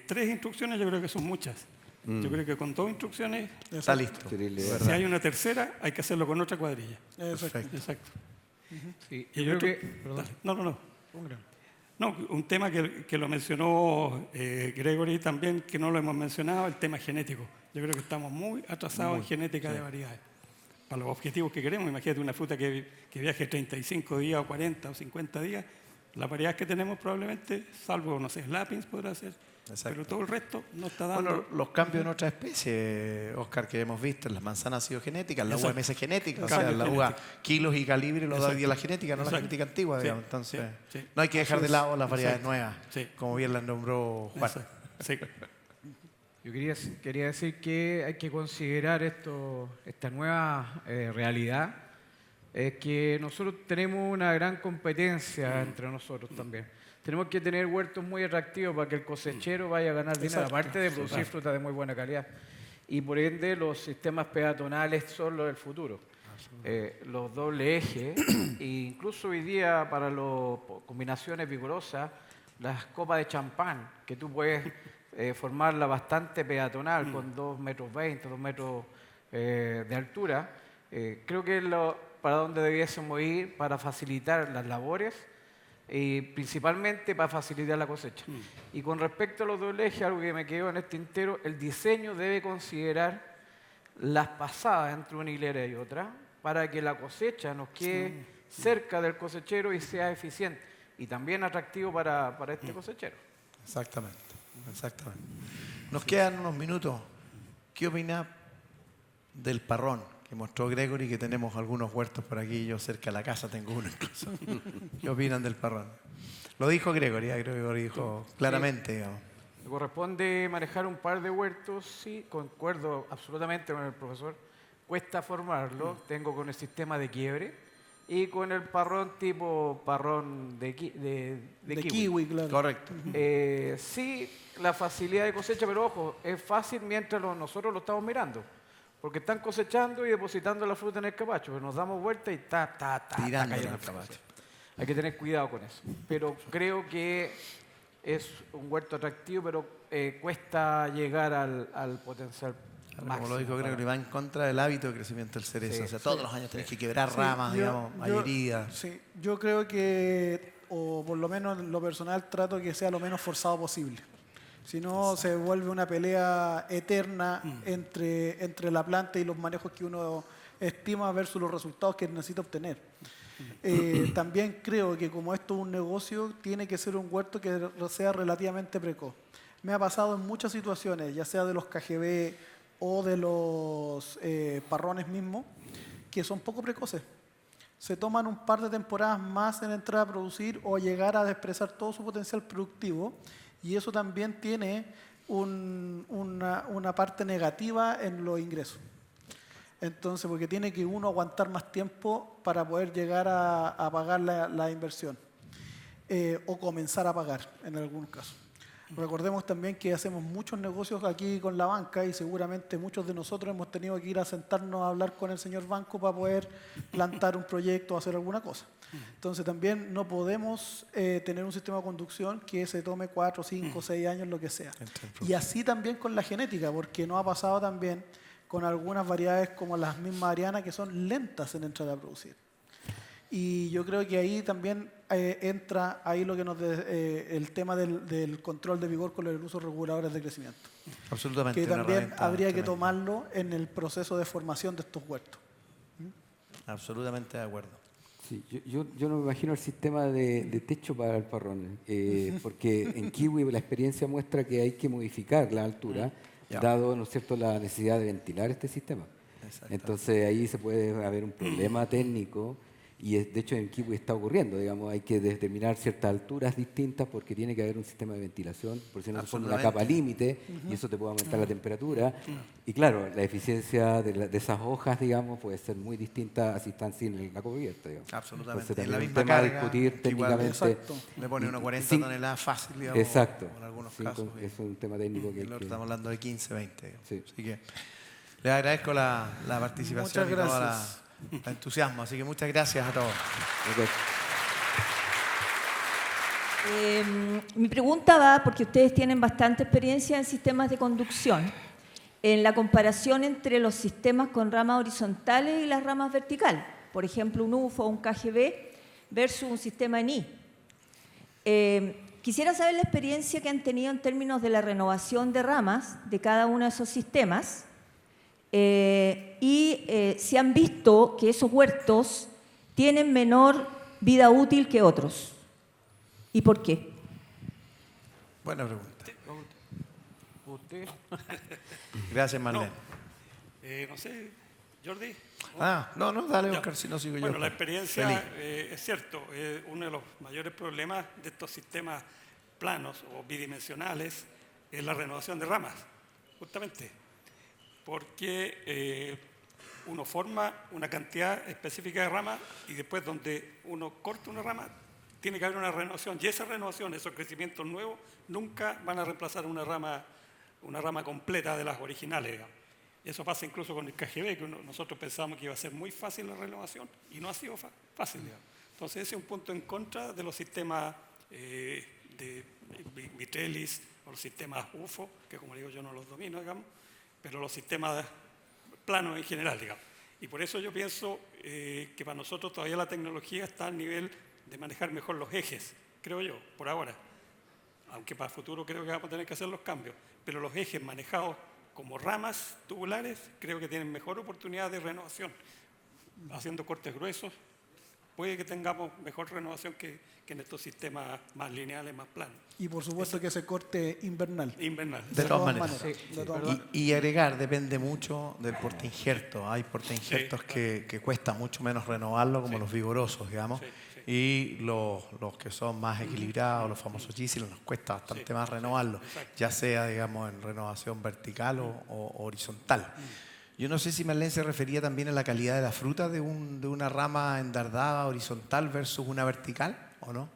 3 instrucciones yo creo que son muchas. Yo creo que con 2 instrucciones está listo. Si hay una tercera, hay que hacerlo con otra cuadrilla. Perfecto. Exacto. Sí, Y yo otro, creo que... Perdón. No, un tema que lo mencionó Gregory también, que no lo hemos mencionado, el tema genético. Yo creo que estamos muy atrasados en genética de variedades. Para los objetivos que queremos, imagínate una fruta que viaje 35 días o 40 o 50 días, la variedad que tenemos probablemente, salvo, no sé, Lapins podrá ser, pero todo el resto no está dando... Bueno, los cambios en otras especies, Oscar, que hemos visto, las manzanas han sido genéticas, la UMS es genética, o sea, la uva kilos y calibre lo da hoy día la genética, no la genética antigua, digamos. Entonces, no hay que dejar de lado las variedades nuevas, como bien las nombró Juan. Yo quería decir que hay que considerar esta nueva realidad, es que nosotros tenemos una gran competencia entre nosotros también. tenemos que tener huertos muy atractivos para que el cosechero vaya a ganar dinero, Exacto. aparte de producir fruta de muy buena calidad. Y por ende los sistemas peatonales son los del futuro. Los doble ejes, e incluso hoy día para las combinaciones vigorosas, las copas de champán, que tú puedes formarla bastante peatonal, con 2,20 metros, 2 metros de altura. Creo que es para donde debiésemos ir para facilitar las labores y principalmente para facilitar la cosecha. Y con respecto a los doble ejes, algo que me quedó en este tintero, el diseño debe considerar las pasadas entre una hilera y otra para que la cosecha nos quede cerca del cosechero y sea eficiente y también atractivo para este cosechero. Exactamente, exactamente. Nos quedan unos minutos. ¿Qué opina del parrón que mostró Gregory, que tenemos algunos huertos por aquí? Yo cerca de la casa tengo uno incluso. ¿Qué opinan del parrón? Lo dijo Gregory, Gregory dijo claramente, digamos. Me corresponde manejar un par de huertos, sí, concuerdo absolutamente con el profesor. Cuesta formarlo, tengo con el sistema de quiebre y con el parrón tipo parrón de kiwi. Claro. Correcto. Sí, la facilidad de cosecha, pero ojo, es fácil mientras nosotros lo estamos mirando. Porque están cosechando y depositando la fruta en el capacho, pero nos damos vuelta y está Tirando cayendo en el el capacho. capacho. Hay que tener cuidado con eso. Pero creo que es un huerto atractivo, pero cuesta llegar al potencial máximo. Como lo dijo Gregory, va en contra del hábito de crecimiento del cerezo. Sí, o sea, todos los años tenés que quebrar Sí, ramas, digamos, mayoría. Sí, yo creo que, o por lo menos en lo personal, trato que sea lo menos forzado posible. Si no, se vuelve una pelea eterna entre la planta y los manejos que uno estima versus los resultados que necesita obtener. También creo que como esto es un negocio, tiene que ser un huerto que sea relativamente precoz. Me ha pasado en muchas situaciones, ya sea de los KGB o de los parrones mismos, que son poco precoces. Se toman un par de temporadas más en entrar a producir o llegar a expresar todo su potencial productivo, y eso también tiene una parte negativa en los ingresos. Entonces, porque tiene que uno aguantar más tiempo para poder llegar a pagar la inversión o comenzar a pagar en algunos casos. Recordemos también que hacemos muchos negocios aquí con la banca y seguramente muchos de nosotros hemos tenido que ir a sentarnos a hablar con el señor banco para poder plantar un proyecto o hacer alguna cosa. Entonces también no podemos tener un sistema de conducción que se tome 4, 5, 6 años, lo que sea. Y así también con la genética, porque nos ha pasado también con algunas variedades como las mismas arianas que son lentas en entrar a producir. Y yo creo que ahí también entra ahí lo que el tema del control de vigor con los usos reguladores de crecimiento. Absolutamente. Que también habría que tremenda. tomarlo en el proceso de formación de estos huertos. Absolutamente de acuerdo. Sí, yo no me imagino el sistema de techo para el parrón, porque en kiwi la experiencia muestra que hay que modificar la altura, dado, ¿no es cierto?, la necesidad de ventilar este sistema. Entonces ahí se puede haber un problema técnico. Y de hecho en kiwi está ocurriendo, digamos, hay que determinar ciertas alturas distintas porque tiene que haber un sistema de ventilación, por si no se pone una capa límite y eso te puede aumentar la temperatura. Y claro, la eficiencia de esas hojas, digamos, puede ser muy distinta a si están sin la cubierta, digamos. Absolutamente. Entonces, en la también misma un tema a carga, discutir que igual técnicamente. le pone unos 40 Sí. toneladas fácil, digamos, Exacto. en algunos Sí, casos. eso es un tema técnico que... Estamos hablando de 15, 20. Digamos. Sí. Así que les agradezco la participación Muchas y todo gracias. el entusiasmo. Así que muchas gracias a todos. Ok. Mi pregunta va, porque ustedes tienen bastante experiencia en sistemas de conducción, en la comparación entre los sistemas con ramas horizontales y las ramas verticales. Por ejemplo, un UFO o un KGB versus un sistema ENI. Quisiera saber la experiencia que han tenido en términos de la renovación de ramas de cada uno de esos sistemas y si han visto que esos huertos tienen menor vida útil que otros. ¿Y por qué? Buena pregunta. ¿Usted? Gracias, Marlene. No sé, Jordi. No, dale, Ya. Oscar, si no sigo yo. Bueno, la experiencia Feliz. es cierto, uno de los mayores problemas de estos sistemas planos o bidimensionales es la renovación de ramas, justamente, porque uno forma una cantidad específica de ramas y después donde uno corta una rama, tiene que haber una renovación. Y esa renovación, esos crecimientos nuevos, nunca van a reemplazar una rama completa de las originales, digamos. Eso pasa incluso con el KGB, que nosotros pensábamos que iba a ser muy fácil la renovación y no ha sido fácil, digamos. Entonces ese es un punto en contra de los sistemas de Vitelis o los sistemas UFO, que como digo yo no los domino, digamos, pero los sistemas planos en general, digamos. Y por eso yo pienso que para nosotros todavía la tecnología está al nivel de manejar mejor los ejes, creo yo, por ahora. Aunque para el futuro creo que vamos a tener que hacer los cambios. Pero los ejes manejados como ramas tubulares creo que tienen mejor oportunidad de renovación. Haciendo cortes gruesos, puede que tengamos mejor renovación que en estos sistemas más lineales, más planos. Y por supuesto que ese corte invernal. Invernal. De todas maneras. De todas maneras. Y agregar, depende mucho del porte injerto. Hay porte injertos que cuesta mucho menos renovarlo, como los vigorosos, digamos. Y los que son más equilibrados, los famosos GISIL, nos cuesta bastante más renovarlo, ya sea, digamos, en renovación vertical o horizontal. Yo no sé si Marlene se refería también a la calidad de la fruta de una rama endardada horizontal versus una vertical, ¿o no?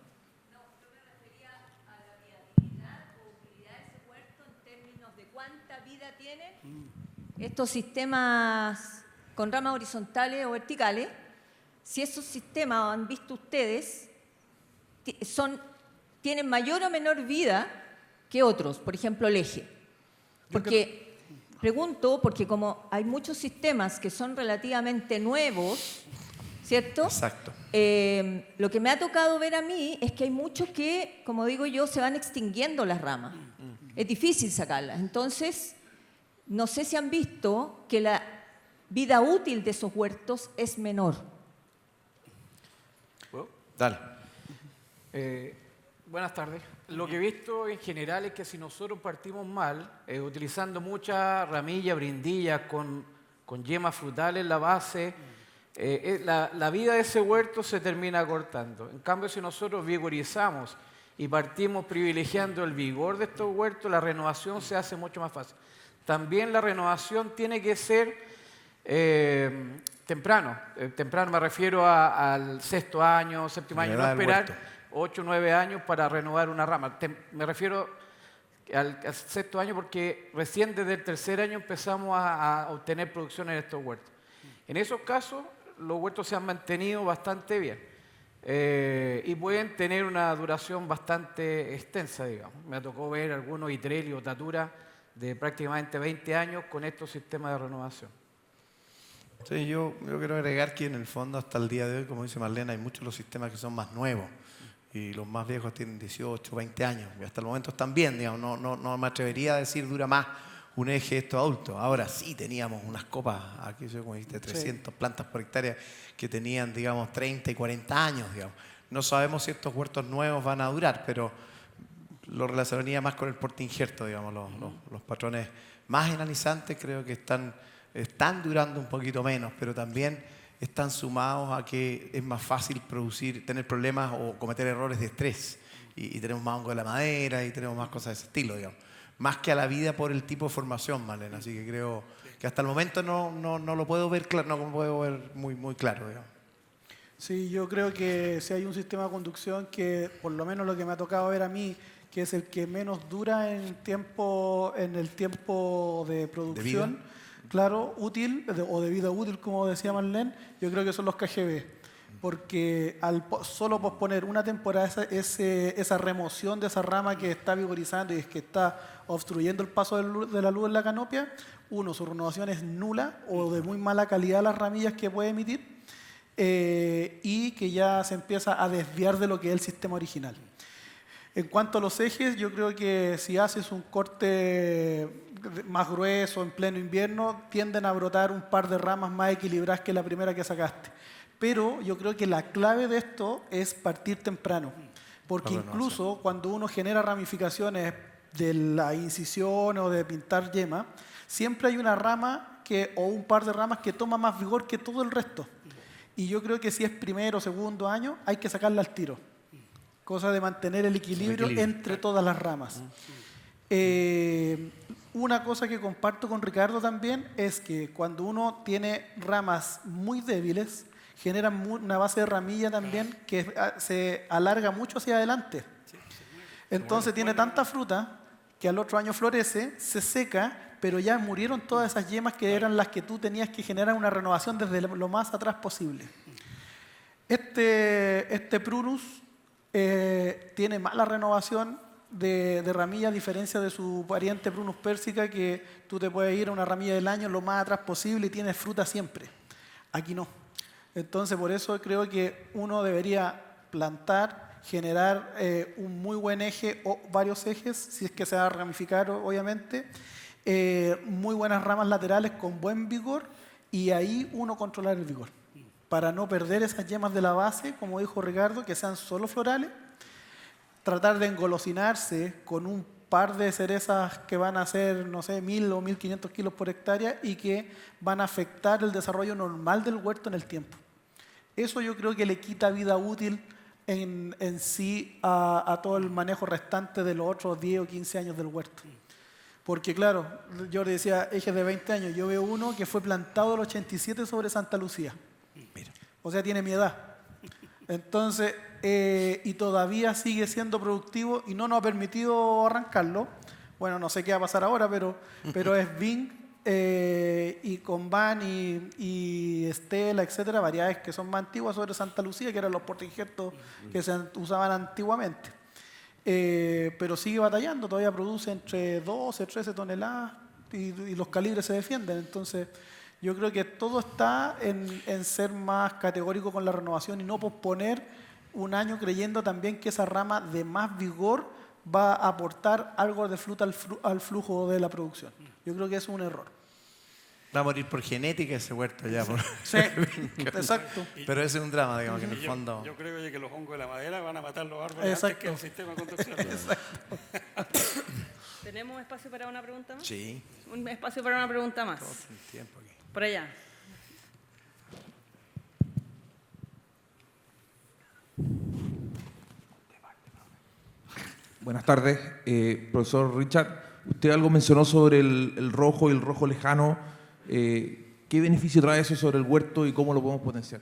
No, yo me refería a la viabilidad o utilidad de ese huerto en términos de cuánta vida tienen estos sistemas con ramas horizontales o verticales. Si esos sistemas han visto ustedes, tienen mayor o menor vida que otros, por ejemplo el eje. Pregunto, porque como hay muchos sistemas que son relativamente nuevos, ¿cierto? Exacto. Lo que me ha tocado ver a mí es que hay muchos que, como digo yo, se van extinguiendo las ramas. Es difícil sacarlas. Entonces, no sé si han visto que la vida útil de esos huertos es menor. Dale. Buenas tardes. Lo que he visto en general es que si nosotros partimos mal, utilizando mucha ramilla, brindilla, con yemas frutales en la base, la vida de ese huerto se termina acortando. En cambio, si nosotros vigorizamos y partimos privilegiando el vigor de estos huertos, la renovación se hace mucho más fácil. También la renovación tiene que ser temprano. Temprano me refiero al sexto año, séptimo año, no esperar 8 o 9 años para renovar una rama. Me refiero al sexto año porque recién desde el tercer año empezamos a obtener producción en estos huertos. En esos casos, los huertos se han mantenido bastante bien y pueden tener una duración bastante extensa, digamos. Me tocó ver algunos Itrelli o Tatura de prácticamente 20 años con estos sistemas de renovación. Sí, yo quiero agregar que en el fondo hasta el día de hoy, como dice Marlene, hay muchos de los sistemas que son más nuevos y los más viejos tienen 18, 20 años y hasta el momento están bien, digamos. No me atrevería a decir dura más un eje estos adultos. Ahora sí teníamos unas copas, aquí como dijiste, 300 plantas por hectárea que tenían, digamos, 30 y 40 años, digamos. No sabemos si estos huertos nuevos van a durar, pero lo relacionaría más con el porte injerto, digamos. Los patrones más enalizantes creo que están durando un poquito menos, pero también están sumados a que es más fácil tener problemas o cometer errores de estrés. Y tenemos más hongo de la madera y tenemos más cosas de ese estilo, digamos. Más que a la vida por el tipo de formación, Marlene. Así que creo que hasta el momento no lo puedo ver claro, no lo puedo ver muy claro, digamos. Sí, yo creo que si hay un sistema de conducción que, por lo menos lo que me ha tocado ver a mí, que es el que menos dura en el tiempo de producción, claro, útil, o de vida útil, como decía Marlene, yo creo que son los KGB. Porque al solo posponer una temporada esa remoción de esa rama que está vigorizando y que está obstruyendo el paso de la luz en la canopia, su renovación es nula o de muy mala calidad las ramillas que puede emitir y que ya se empieza a desviar de lo que es el sistema original. En cuanto a los ejes, yo creo que si haces un corte más grueso en pleno invierno, tienden a brotar un par de ramas más equilibradas que la primera que sacaste. Pero yo creo que la clave de esto es partir temprano, porque incluso cuando uno genera ramificaciones de la incisión o de pintar yema, siempre hay una rama o un par de ramas que toma más vigor que todo el resto. Y yo creo que si es primero o segundo año, hay que sacarla al tiro. Cosa de mantener el equilibrio entre todas las ramas. Una cosa que comparto con Ricardo también es que cuando uno tiene ramas muy débiles, generan una base de ramilla también que se alarga mucho hacia adelante. Entonces tiene tanta fruta que al otro año florece, se seca, pero ya murieron todas esas yemas que eran las que tú tenías que generar una renovación desde lo más atrás posible. Este Prunus tiene mala renovación de ramilla, a diferencia de su pariente Prunus persica, que tú te puedes ir a una ramilla del año lo más atrás posible y tienes fruta siempre. Aquí no. Entonces, por eso creo que uno debería plantar, generar un muy buen eje o varios ejes, si es que se va a ramificar, obviamente, muy buenas ramas laterales con buen vigor, y ahí uno controlar el vigor, para no perder esas yemas de la base, como dijo Ricardo, que sean solo florales, tratar de engolosinarse con un par de cerezas que van a ser, no sé, 1.000 o 1.500 kilos por hectárea y que van a afectar el desarrollo normal del huerto en el tiempo. Eso yo creo que le quita vida útil en sí a todo el manejo restante de los otros 10 o 15 años del huerto. Porque claro, yo le decía ejes de 20 años, yo veo uno que fue plantado el 87 sobre Santa Lucía. O sea, tiene mi edad. Entonces, y todavía sigue siendo productivo y no nos ha permitido arrancarlo. Bueno, no sé qué va a pasar ahora, pero es Bing y Convan y Estela, etcétera, variedades que son más antiguas sobre Santa Lucía, que eran los portainjertos que se usaban antiguamente. Pero sigue batallando, todavía produce entre 12 y 13 toneladas y los calibres se defienden. Entonces, yo creo que todo está en ser más categórico con la renovación y no posponer un año creyendo también que esa rama de más vigor va a aportar algo de fruta al flujo de la producción. Yo creo que eso es un error. Va a morir por genética ese huerto ya. Sí, exacto. Pero ese es un drama, digamos, que en el fondo... Yo creo que los hongos de la madera van a matar los árboles antes que el sistema de conducción. ¿Tenemos espacio para una pregunta más? Sí. Un espacio para una pregunta más. Todo el tiempo aquí. Por allá. Buenas tardes, profesor Richard. Usted algo mencionó sobre el rojo y el rojo lejano. ¿Qué beneficio trae eso sobre el huerto y cómo lo podemos potenciar?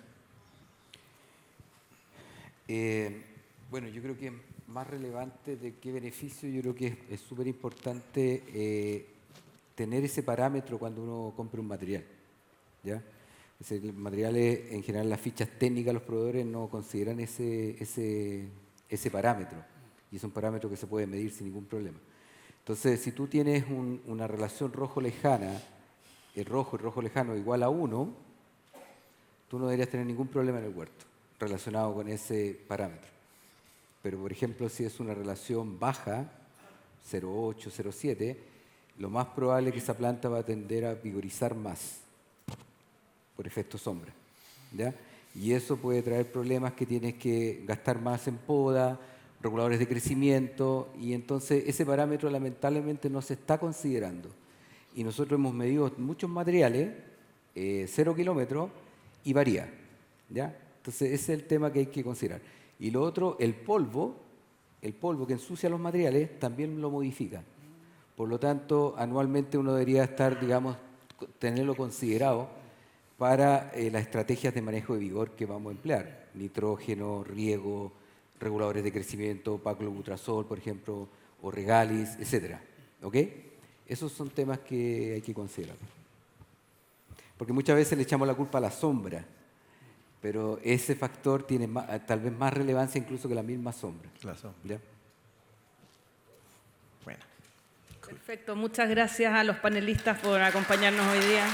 Bueno, yo creo que más relevante de qué beneficio, yo creo que es súper importante tener ese parámetro cuando uno compra un material, ¿ya? Es decir, los materiales, en general, las fichas técnicas, los proveedores no consideran ese parámetro, y es un parámetro que se puede medir sin ningún problema. Entonces, si tú tienes una relación rojo-lejana, el rojo y rojo lejano igual a 1, tú no deberías tener ningún problema en el huerto relacionado con ese parámetro. Pero, por ejemplo, si es una relación baja, 0,8, 0,7, lo más probable es que esa planta va a tender a vigorizar más por efecto sombra, ¿ya? Y eso puede traer problemas que tienes que gastar más en poda, reguladores de crecimiento, y entonces ese parámetro lamentablemente no se está considerando. Y nosotros hemos medido muchos materiales, 0 kilómetros, y varía, ¿ya? Entonces ese es el tema que hay que considerar. Y lo otro, el polvo que ensucia los materiales también lo modifica. Por lo tanto, anualmente uno debería estar, digamos, tenerlo considerado para las estrategias de manejo de vigor que vamos a emplear. Nitrógeno, riego, reguladores de crecimiento, paclobutrazol, por ejemplo, o regalis, etc. ¿Ok? Esos son temas que hay que considerar. Porque muchas veces le echamos la culpa a la sombra, pero ese factor tiene tal vez más relevancia incluso que la misma sombra. La sombra. ¿Ya? Bueno. Perfecto, muchas gracias a los panelistas por acompañarnos hoy día.